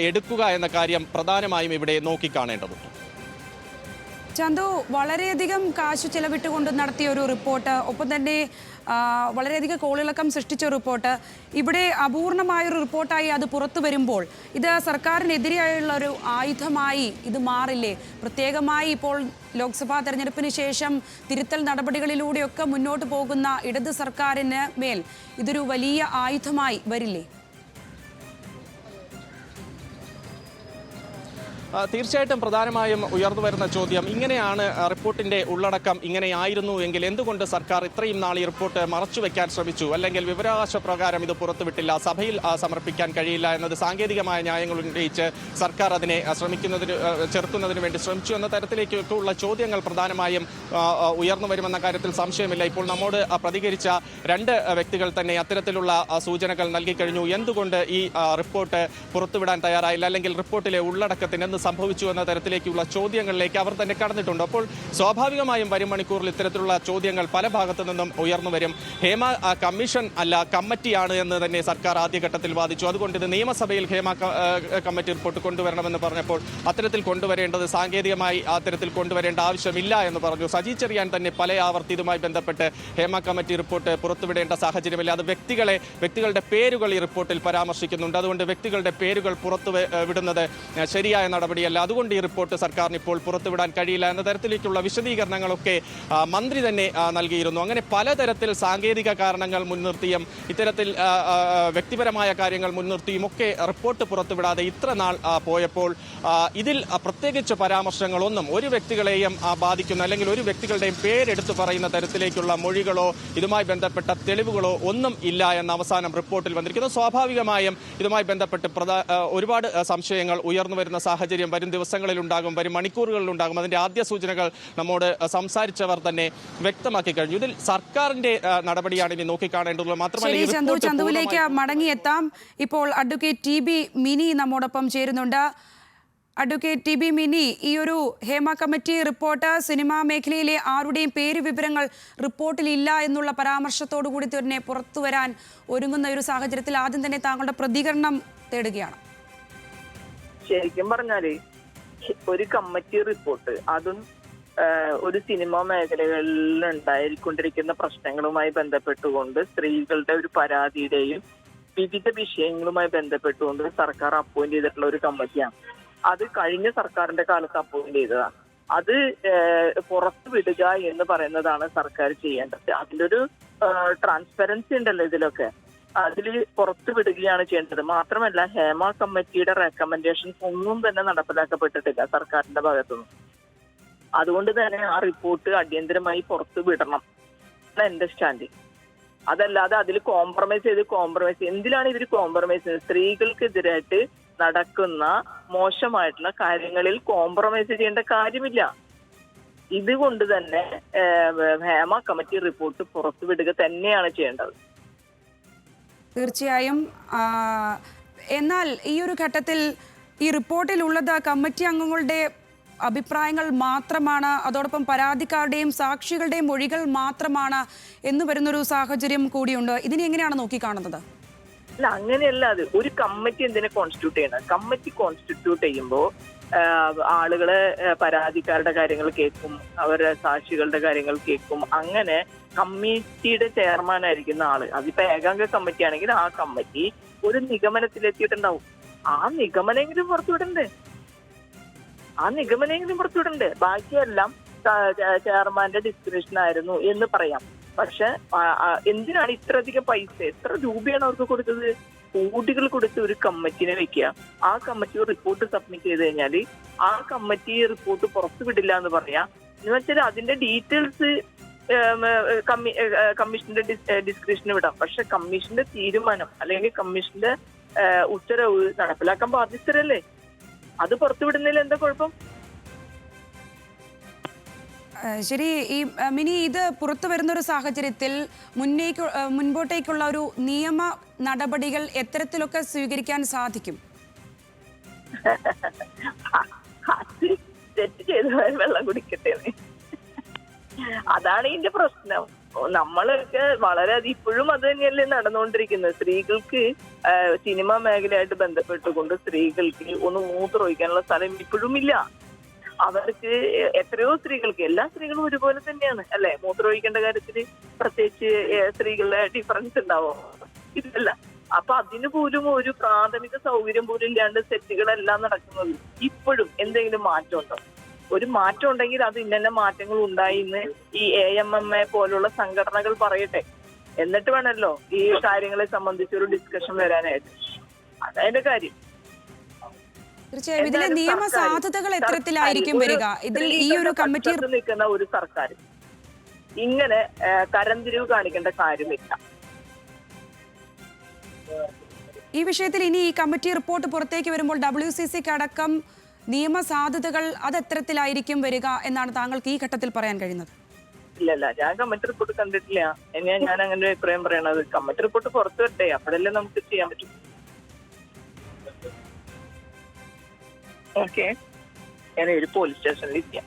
എടുക്കുക എന്ന കാര്യം പ്രധാനമായും ഇവിടെ നോക്കിക്കാണേണ്ടതുണ്ട്. ചന്തു, വളരെയധികം കാശ് ചെലവിട്ടുകൊണ്ട് നടത്തിയ ഒരു റിപ്പോർട്ട്, ഒപ്പം തന്നെ വളരെയധികം കോളിളക്കം സൃഷ്ടിച്ച റിപ്പോർട്ട്, ഇവിടെ അപൂർണമായൊരു റിപ്പോർട്ടായി അത് പുറത്തു വരുമ്പോൾ ഇത് സർക്കാരിനെതിരെയുള്ള ഒരു ആയുധമായി ഇത് മാറില്ലേ? പ്രത്യേകമായി ഇപ്പോൾ ലോക്സഭാ തെരഞ്ഞെടുപ്പിന് ശേഷം തിരുത്തൽ നടപടികളിലൂടെയൊക്കെ മുന്നോട്ട് പോകുന്ന ഇടത് സർക്കാരിന് മേൽ ഇതൊരു വലിയ ആയുധമായി വരില്ലേ? തീർച്ചയായിട്ടും പ്രധാനമായും ഉയർന്നു വരുന്ന ചോദ്യം, ഇങ്ങനെയാണ് റിപ്പോർട്ടിന്റെ ഉള്ളടക്കം ഇങ്ങനെയായിരുന്നു എങ്കിൽ എന്തുകൊണ്ട് സർക്കാർ ഇത്രയും നാൾ ഈ റിപ്പോർട്ട് മറച്ചുവെക്കാൻ ശ്രമിച്ചു, അല്ലെങ്കിൽ വിവരാവകാശ പ്രകാരം ഇത് പുറത്തുവിട്ടില്ല, സഭയിൽ സമർപ്പിക്കാൻ കഴിയില്ല എന്നത് സാങ്കേതികമായ ന്യായങ്ങൾ ഉന്നയിച്ച് സർക്കാർ അതിനെ ചെറുക്കുന്നതിന് വേണ്ടി ശ്രമിച്ചു എന്ന തരത്തിലേക്കൊക്കെ ഉള്ള ചോദ്യങ്ങൾ പ്രധാനമായും ഉയർന്നു വരുമെന്ന കാര്യത്തിൽ സംശയമില്ല. ഇപ്പോൾ നമ്മോട് പ്രതികരിച്ച 2 വ്യക്തികൾ തന്നെ അത്തരത്തിലുള്ള സൂചനകൾ നൽകിക്കഴിഞ്ഞു. എന്തുകൊണ്ട് ഈ റിപ്പോർട്ട് പുറത്തുവിടാൻ തയ്യാറായില്ല, അല്ലെങ്കിൽ റിപ്പോർട്ടിലെ ഉള്ളടക്കത്തിന് സംഭവിച്ചു എന്ന തരത്തിലേക്കുള്ള ചോദ്യങ്ങളിലേക്ക് അവർ തന്നെ കടന്നിട്ടുണ്ട്. അപ്പോൾ സ്വാഭാവികമായും വരും മണിക്കൂറിൽ ഇത്തരത്തിലുള്ള ചോദ്യങ്ങൾ പല ഭാഗത്തു നിന്നും ഉയർന്നു വരും. ഹേമ കമ്മീഷൻ അല്ല, കമ്മിറ്റിയാണ് എന്ന് തന്നെ സർക്കാർ ആദ്യഘട്ടത്തിൽ വാദിച്ചു. അതുകൊണ്ട് ഇത് നിയമസഭയിൽ ഹേമ കമ്മിറ്റി റിപ്പോർട്ട് കൊണ്ടുവരണമെന്ന് പറഞ്ഞപ്പോൾ അത്തരത്തിൽ കൊണ്ടുവരേണ്ടത് സാങ്കേതികമായി അത്തരത്തിൽ കൊണ്ടുവരേണ്ട ആവശ്യമില്ല എന്ന് പറഞ്ഞു. സജി ചെറിയാൻ തന്നെ പല ആവർത്തി ഇതുമായി ബന്ധപ്പെട്ട് ഹേമ കമ്മിറ്റി റിപ്പോർട്ട് പുറത്തുവിടേണ്ട സാഹചര്യമില്ല, അത് വ്യക്തികളുടെ പേരുകൾ ഈ റിപ്പോർട്ടിൽ പരാമർശിക്കുന്നുണ്ട്, അതുകൊണ്ട് വ്യക്തികളുടെ പേരുകൾ പുറത്തു വിടുന്നത് ശരിയായ നടപടിയല്ല, അതുകൊണ്ട് ഈ റിപ്പോർട്ട് സർക്കാരിന് ഇപ്പോൾ പുറത്തുവിടാൻ കഴിയില്ല എന്ന തരത്തിലേക്കുള്ള വിശദീകരണങ്ങളൊക്കെ മന്ത്രി തന്നെ നൽകിയിരുന്നു. അങ്ങനെ പലതരത്തിൽ സാങ്കേതിക കാരണങ്ങൾ മുൻനിർത്തിയും ഇത്തരത്തിൽ വ്യക്തിപരമായ കാര്യങ്ങൾ മുൻനിർത്തിയും ഒക്കെ റിപ്പോർട്ട് പുറത്തുവിടാതെ ഇത്ര നാൾ പോയപ്പോൾ ഇതിൽ പ്രത്യേകിച്ച് പരാമർശങ്ങളൊന്നും ഒരു വ്യക്തികളെയും ബാധിക്കുന്ന, അല്ലെങ്കിൽ ഒരു വ്യക്തികളുടെയും പേരെടുത്തു പറയുന്ന തരത്തിലേക്കുള്ള മൊഴികളോ ഇതുമായി ബന്ധപ്പെട്ട തെളിവുകളോ ഒന്നും ഇല്ല എന്ന അവസാനം റിപ്പോർട്ടിൽ വന്നിരിക്കുന്നു. സ്വാഭാവികമായും ഇതുമായി ബന്ധപ്പെട്ട് ഒരുപാട് സംശയങ്ങൾ ഉയർന്നു വരുന്ന സാഹചര്യം വരും ദിവസങ്ങളിലുണ്ടാകും, വരും മണിക്കൂറുകളിലുണ്ടാകും. അതിന്റെ ആദ്യ സൂചനകൾ നമ്മോട് സംസാരിച്ചവർ തന്നെ വ്യക്തമാക്കി കഴിഞ്ഞു. ഇതിൽ സർക്കാരിന്റെ നടപടിയാണ് ഇനി നോക്കിക്കാണേണ്ടതുള്ളത്. മാത്രമല്ല, ചന്തുവിലേക്ക് മടങ്ങിയെത്താം. ഇപ്പോൾ അഡ്വക്കേറ്റ് TB മിനി നമ്മോടൊപ്പം ചേരുന്നുണ്ട്. അഡ്വക്കേറ്റ് TB മിനി, ഈ ഒരു ഹേമ കമ്മിറ്റി റിപ്പോർട്ട് സിനിമാ മേഖലയിലെ ആരുടെയും പേര് വിവരങ്ങൾ റിപ്പോർട്ടിൽ ഇല്ല എന്നുള്ള പരാമർശത്തോടു കൂടി തന്നെ പുറത്തു വരാൻ ഒരുങ്ങുന്ന ഒരു സാഹചര്യത്തിൽ ആദ്യം തന്നെ താങ്കളുടെ പ്രതികരണം തേടുകയാണ്. ശരിക്കും പറഞ്ഞാല് ഒരു കമ്മിറ്റി റിപ്പോർട്ട്, അതും ഒരു സിനിമാ മേഖലകളിൽ ഉണ്ടായിക്കൊണ്ടിരിക്കുന്ന പ്രശ്നങ്ങളുമായി ബന്ധപ്പെട്ടുകൊണ്ട് സ്ത്രീകളുടെ ഒരു പരാതിയുടെയും വിവിധ വിഷയങ്ങളുമായി ബന്ധപ്പെട്ടുകൊണ്ട് സർക്കാർ അപ്പോയിന്റ് ചെയ്തിട്ടുള്ള ഒരു കമ്മിറ്റിയാണ്. അത് കഴിഞ്ഞ സർക്കാരിന്റെ കാലത്ത് അപ്പോയിന്റ് ചെയ്തതാണ്. അത് പുറത്തു വിടുക എന്ന് പറയുന്നതാണ് സർക്കാർ ചെയ്യേണ്ടത്. അതിന്റെ ഒരു ട്രാൻസ്പെറൻസി ഉണ്ടല്ലോ ഇതിലൊക്കെ, അതിൽ പുറത്തു വിടുകയാണ് ചെയ്യേണ്ടത്. മാത്രമല്ല, ഹേമ കമ്മിറ്റിയുടെ റെക്കമെൻഡേഷൻസ് ഒന്നും തന്നെ നടപ്പിലാക്കപ്പെട്ടിട്ടില്ല സർക്കാരിന്റെ ഭാഗത്തുനിന്ന്. അതുകൊണ്ട് തന്നെ ആ റിപ്പോർട്ട് അടിയന്തരമായി പുറത്തു വിടണം എന്നാണ് എന്റെ സ്റ്റാൻഡ്. അതല്ലാതെ അതിൽ കോംപ്രമൈസ് എന്തിലാണ് ഇവർ കോംപ്രമൈസ് ചെയ്യുന്നത്? സ്ത്രീകൾക്കെതിരായിട്ട് നടക്കുന്ന മോശമായിട്ടുള്ള കാര്യങ്ങളിൽ കോംപ്രമൈസ് ചെയ്യേണ്ട കാര്യമില്ല. ഇതുകൊണ്ട് തന്നെ ഹേമ കമ്മിറ്റി റിപ്പോർട്ട് പുറത്തുവിടുക തന്നെയാണ് ചെയ്യേണ്ടത്. തീർച്ചയായും. എന്നാൽ ഈ ഒരു ഘട്ടത്തിൽ ഈ റിപ്പോർട്ടിലുള്ളത് കമ്മിറ്റി അംഗങ്ങളുടെ അഭിപ്രായങ്ങൾ മാത്രമാണ്, അതോടൊപ്പം പരാതിക്കാരുടെയും സാക്ഷികളുടെയും മൊഴികൾ മാത്രമാണ് എന്ന് വരുന്നൊരു സാഹചര്യം കൂടിയുണ്ട്. ഇതിനെ എങ്ങനെയാണ് നോക്കിക്കാണുന്നത്? അല്ല, അങ്ങനെയല്ല. അത് ഒരു കമ്മിറ്റി എന്തിനെ കോൺസ്റ്റിറ്റ്യൂട്ട് ചെയ്യണം? കമ്മിറ്റി കോൺസ്റ്റിറ്റ്യൂട്ട് ചെയ്യുമ്പോൾ ആളുകളെ, പരാതിക്കാരുടെ കാര്യങ്ങൾ കേൾക്കും, അവരുടെ സാക്ഷികളുടെ കാര്യങ്ങൾ കേൾക്കും. അങ്ങനെ കമ്മിറ്റിയുടെ ചെയർമാൻ ആയിരിക്കുന്ന ആള്, അതിപ്പോ ഏകാംഗ കമ്മിറ്റി ആണെങ്കിൽ ആ കമ്മിറ്റി ഒരു നിഗമനത്തിലെത്തിയിട്ടുണ്ടാവും. ആ നിഗമനെങ്കിലും പുറത്തുവിടണ്ടേ? ബാക്കിയെല്ലാം ചെയർമാന്റെ ഡിസ്ക്രിപ്ഷൻ ആയിരുന്നു എന്ന് പറയാം. പക്ഷെ എന്തിനാണ് ഇത്രയധികം പൈസ, എത്ര രൂപയാണ് അവർക്ക് കൊടുത്തത്? കോടികൾ കൊടുത്ത് ഒരു കമ്മിറ്റിനെ വെക്കുക, ആ കമ്മിറ്റി റിപ്പോർട്ട് സബ്മിറ്റ് ചെയ്ത് കഴിഞ്ഞാൽ ആ കമ്മിറ്റി റിപ്പോർട്ട് പുറത്തു വിടില്ല എന്ന് പറയാം. എന്ന് വെച്ചാൽ അതിന്റെ ഡീറ്റെയിൽസ് കമ്മീഷന്റെ ഡിസ്ക്രിപ്ഷന് വിടാം. പക്ഷെ കമ്മീഷന്റെ തീരുമാനം അല്ലെങ്കിൽ കമ്മീഷന്റെ ഉത്തരവ് നടപ്പിലാക്കാൻ ബാധ്യസ്ഥരല്ലേ? അത് പുറത്തുവിടുന്നതിൽ എന്താ കുഴപ്പം? ശരി. ഈ മിനി, ഇത് പുറത്തു വരുന്ന ഒരു സാഹചര്യത്തിൽ മുൻപോട്ടേക്കുള്ള ഒരു നിയമ നടപടികൾ എത്തരത്തിലൊക്കെ സ്വീകരിക്കാൻ സാധിക്കും? തെറ്റ് ചെയ്ത വെള്ളം കുടിക്കട്ടെ, അതാണ് ഇതിന്റെ പ്രശ്നം. നമ്മളൊക്കെ വളരെയധികം ഇപ്പോഴും അത് തന്നെയല്ലേ നടന്നുകൊണ്ടിരിക്കുന്നത്. സ്ത്രീകൾക്ക് സിനിമാ മേഖലയായിട്ട് ബന്ധപ്പെട്ടുകൊണ്ട് സ്ത്രീകൾക്ക് ഒന്ന് മൂത്രമൊഴിക്കാനുള്ള സ്ഥലം ഇപ്പോഴും ഇല്ല. അവർക്ക് എത്രയോ സ്ത്രീകൾക്ക്, എല്ലാ സ്ത്രീകളും ഒരുപോലെ തന്നെയാണ് അല്ലെ? മൂത്രമൊഴിക്കേണ്ട കാര്യത്തിൽ പ്രത്യേകിച്ച് സ്ത്രീകളുടെ ഡിഫറൻസ് ഉണ്ടാവോ? ഇതല്ല. അപ്പൊ അതിന് പോലും ഒരു പ്രാഥമിക സൗകര്യം പോലും ഇല്ലാണ്ട് സെറ്റുകളെല്ലാം നടക്കുന്നത്. ഇപ്പോഴും എന്തെങ്കിലും മാറ്റം ഉണ്ടോ? ഒരു മാറ്റം ഉണ്ടെങ്കിൽ അത് ഇന്ന മാറ്റങ്ങൾ ഉണ്ടായി എന്ന് ഈ AMMA പോലുള്ള സംഘടനകൾ പറയട്ടെ. എന്നിട്ട് വേണമല്ലോ ഈ കാര്യങ്ങളെ സംബന്ധിച്ച് ഒരു ഡിസ്കഷൻ വരാനായിട്ട്. അതതിന്റെ കാര്യം. തീർച്ചയായും ഇതിലെ നിയമ സാധ്യതകൾ എത്തരത്തിലായിരിക്കും വരിക? ഇതിൽ ഈ ഒരു കമ്മിറ്റി നിൽക്കുന്ന ഒരു സർക്കാർ ഇങ്ങനെ തരംതിരിവ് കാണിക്കേണ്ട കാര്യമില്ല. ഈ വിഷയത്തിൽ ഇനി ഈ കമ്മിറ്റി റിപ്പോർട്ട് പുറത്തേക്ക് വരുമ്പോൾ WCCക്ക് അടക്കം നിയമ സാധ്യതകൾ അത് എത്തരത്തിലായിരിക്കും വരിക എന്നാണ് താങ്കൾക്ക് ഈ ഘട്ടത്തിൽ പറയാൻ കഴിയുന്നത്? ഇല്ലല്ല, ഞാൻ കമ്മിറ്റി റിപ്പോർട്ട് കണ്ടിട്ടില്ല. ഞാൻ അങ്ങനെ അഭിപ്രായം പറയണത് കമ്മിറ്റി റിപ്പോർട്ട് പുറത്തു വരട്ടെ, അപ്പോഴല്ലേ നമുക്ക് ചെയ്യാൻ പറ്റും. ഓക്കെ, ഞാൻ ഒരു പോലീസ് സ്റ്റേഷനിൽ ഇരിക്കാം.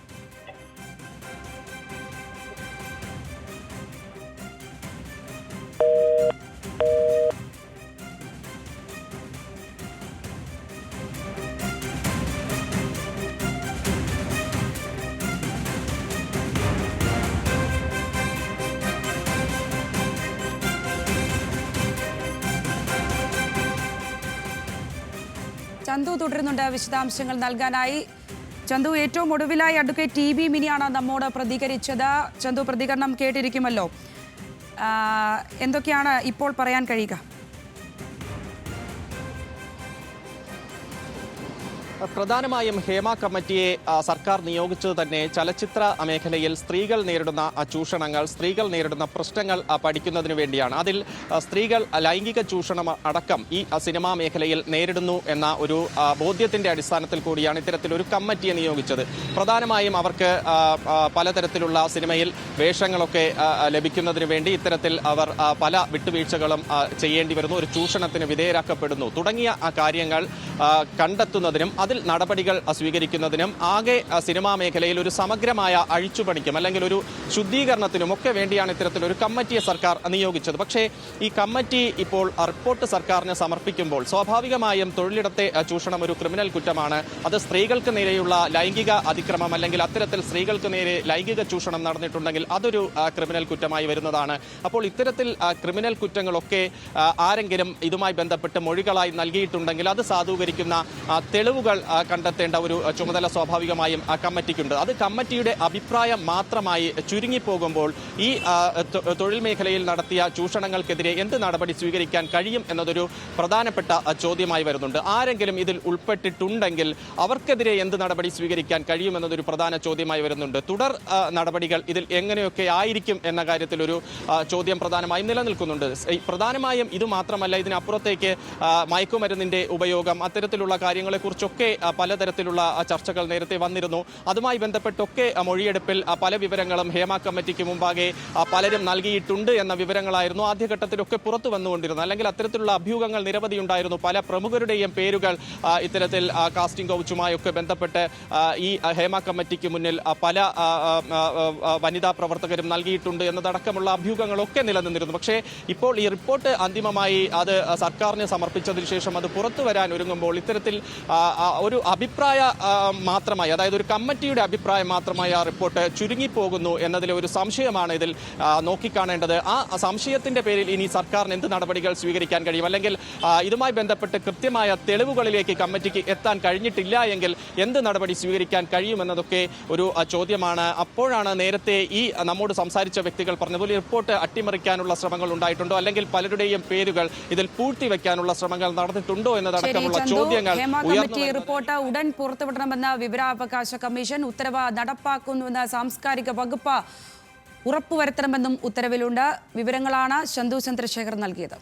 ചന്തു തുടരുന്നുണ്ട് വിശദാംശങ്ങൾ നൽകാനായി. ചന്തു, ഏറ്റവും ഒടുവിലായി അഡ്വക്കേറ്റ് TB മിനിയാണ് നമ്മോട് പ്രതികരിച്ചത്. ചന്തു, പ്രതികരണം കേട്ടിരിക്കുമല്ലോ, എന്തൊക്കെയാണ് ഇപ്പോൾ പറയാൻ കഴിയുക? പ്രധാനമായും ഹേമ കമ്മിറ്റിയെ സർക്കാർ നിയോഗിച്ചത് തന്നെ ചലച്ചിത്ര മേഖലയിൽ സ്ത്രീകൾ നേരിടുന്ന ചൂഷണങ്ങൾ, സ്ത്രീകൾ നേരിടുന്ന പ്രശ്നങ്ങൾ പഠിക്കുന്നതിന് വേണ്ടിയാണ്. അതിൽ സ്ത്രീകൾ ലൈംഗിക ചൂഷണം അടക്കം ഈ സിനിമാ മേഖലയിൽ നേരിടുന്നു എന്ന ഒരു ബോധ്യത്തിന്റെ അടിസ്ഥാനത്തിൽ കൂടിയാണ് ഇത്തരത്തിലൊരു കമ്മിറ്റിയെ നിയോഗിച്ചത്. പ്രധാനമായും അവർക്ക് പലതരത്തിലുള്ള സിനിമയിൽ വേഷങ്ങളൊക്കെ ലഭിക്കുന്നതിന് വേണ്ടി ഇത്തരത്തിൽ അവർ പല വിട്ടുവീഴ്ചകളും ചെയ്യേണ്ടി വരുന്നു, ഒരു ചൂഷണത്തിന് വിധേയരാക്കപ്പെടുന്നു തുടങ്ങിയ കാര്യങ്ങൾ കണ്ടെത്തുന്നതിനും അതിൽ നടപടികൾ സ്വീകരിക്കുന്നതിനും ആകെ സിനിമാ മേഖലയിൽ ഒരു സമഗ്രമായ അഴിച്ചുപണിക്കും അല്ലെങ്കിൽ ഒരു ശുദ്ധീകരണത്തിനും ഒക്കെ വേണ്ടിയാണ് ഇത്തരത്തിലൊരു കമ്മിറ്റിയെ സർക്കാർ നിയോഗിച്ചത്. പക്ഷേ ഈ കമ്മിറ്റി ഇപ്പോൾ റിപ്പോർട്ട് സർക്കാരിന് സമർപ്പിക്കുമ്പോൾ സ്വാഭാവികമായും തൊഴിലിടത്തെ ചൂഷണം ഒരു ക്രിമിനൽ കുറ്റമാണ്. അത് സ്ത്രീകൾക്ക് നേരെയുള്ള ലൈംഗിക അതിക്രമം അല്ലെങ്കിൽ അത്തരത്തിൽ സ്ത്രീകൾക്ക് നേരെ ലൈംഗിക ചൂഷണം നടന്നിട്ടുണ്ടെങ്കിൽ അതൊരു ക്രിമിനൽ കുറ്റമായി വരുന്നതാണ്. അപ്പോൾ ഇത്തരത്തിൽ ക്രിമിനൽ കുറ്റങ്ങളൊക്കെ ആരെങ്കിലും ഇതുമായി ബന്ധപ്പെട്ട് മൊഴികളായി നൽകിയിട്ടുണ്ടെങ്കിൽ അത് സാധൂകരിക്കുന്ന തെളിവുകൾ കണ്ടെത്തേണ്ട ഒരു ചുമതല സ്വാഭാവികമായും കമ്മിറ്റിക്കുണ്ട്. അത് കമ്മിറ്റിയുടെ അഭിപ്രായം മാത്രമായി ചുരുങ്ങിപ്പോകുമ്പോൾ ഈ തൊഴിൽ മേഖലയിൽ നടത്തിയ ചൂഷണങ്ങൾക്കെതിരെ എന്ത് നടപടി സ്വീകരിക്കാൻ കഴിയും എന്നതൊരു പ്രധാനപ്പെട്ട ചോദ്യമായി വരുന്നുണ്ട്. ആരെങ്കിലും ഇതിൽ ഉൾപ്പെട്ടിട്ടുണ്ടെങ്കിൽ അവർക്കെതിരെ എന്ത് നടപടി സ്വീകരിക്കാൻ കഴിയുമെന്നതൊരു പ്രധാന ചോദ്യമായി വരുന്നുണ്ട്. തുടർ നടപടികൾ ഇതിൽ എങ്ങനെയൊക്കെ ആയിരിക്കും എന്ന കാര്യത്തിൽ ഒരു ചോദ്യം പ്രധാനമായും നിലനിൽക്കുന്നുണ്ട്. പ്രധാനമായും ഇത് മാത്രമല്ല, ഇതിനപ്പുറത്തേക്ക് മയക്കുമരുന്നിന്റെ ഉപയോഗം, അത്തരത്തിലുള്ള കാര്യങ്ങളെക്കുറിച്ചൊക്കെ പലതരത്തിലുള്ള ചർച്ചകൾ നേരത്തെ വന്നിരുന്നു. അതുമായി ബന്ധപ്പെട്ടൊക്കെ മൊഴിയെടുപ്പിൽ പല വിവരങ്ങളും ഹേമ കമ്മിറ്റിക്ക് മുമ്പാകെ പലരും നൽകിയിട്ടുണ്ട് എന്ന വിവരങ്ങളായിരുന്നു ആദ്യഘട്ടത്തിലൊക്കെ പുറത്തു വന്നുകൊണ്ടിരുന്നത്. അല്ലെങ്കിൽ അത്തരത്തിലുള്ള അഭ്യൂഹങ്ങൾ നിരവധി ഉണ്ടായിരുന്നു. പല പ്രമുഖരുടെയും പേരുകൾ ഇത്തരത്തിൽ കാസ്റ്റിംഗ് കൗച്ചുമായൊക്കെ ബന്ധപ്പെട്ട് ഈ ഹേമ കമ്മിറ്റിക്ക് മുന്നിൽ പല വനിതാ പ്രവർത്തകരും നൽകിയിട്ടുണ്ട് എന്നതടക്കമുള്ള അഭ്യൂഹങ്ങളൊക്കെ നിലനിന്നിരുന്നു. പക്ഷേ ഇപ്പോൾ ഈ റിപ്പോർട്ട് അന്തിമമായി അത് സർക്കാരിന് സമർപ്പിച്ചതിന് ശേഷം അത് പുറത്തു വരാൻ ഒരുങ്ങുമ്പോൾ ഇത്തരത്തിൽ ഒരു അഭിപ്രായ മാത്രമായി, അതായത് ഒരു കമ്മിറ്റിയുടെ അഭിപ്രായം മാത്രമായി ആ റിപ്പോർട്ട് ചുരുങ്ങിപ്പോകുന്നു എന്നതിലെ ഒരു സംശയമാണ് ഇതിൽ നോക്കിക്കാണേണ്ടത്. ആ സംശയത്തിന്റെ പേരിൽ ഇനി സർക്കാരിന് എന്ത് നടപടികൾ സ്വീകരിക്കാൻ കഴിയും, അല്ലെങ്കിൽ ഇതുമായി ബന്ധപ്പെട്ട് കൃത്യമായ തെളിവുകളിലേക്ക് കമ്മിറ്റിക്ക് എത്താൻ കഴിഞ്ഞിട്ടില്ല എങ്കിൽ എന്ത് നടപടി സ്വീകരിക്കാൻ കഴിയുമെന്നതൊക്കെ ഒരു ചോദ്യമാണ്. അപ്പോഴാണ് നേരത്തെ ഈ നമ്മോട് സംസാരിച്ച വ്യക്തികൾ പറഞ്ഞതുപോലെ റിപ്പോർട്ട് അട്ടിമറിക്കാനുള്ള ശ്രമങ്ങൾ ഉണ്ടായിട്ടുണ്ടോ, അല്ലെങ്കിൽ പലരുടെയും പേരുകൾ ഇതിൽ പൂഴ്ത്തിവെക്കാനുള്ള ശ്രമങ്ങൾ നടന്നിട്ടുണ്ടോ എന്നതടക്കമുള്ള ചോദ്യങ്ങൾ കമ്മിറ്റി റിപ്പോർട്ട് ഉടൻ പുറത്തുവിടണമെന്ന വിവരാവകാശ കമ്മീഷൻ ഉത്തരവ് നടപ്പാക്കുന്നുവെന്ന് സാംസ്കാരിക വകുപ്പ് ഉറപ്പുവരുത്തണമെന്നും ഉത്തരവിലുണ്ട്. വിവരങ്ങളാണ് ചന്തു ചന്ദ്രശേഖർ നൽകിയത്.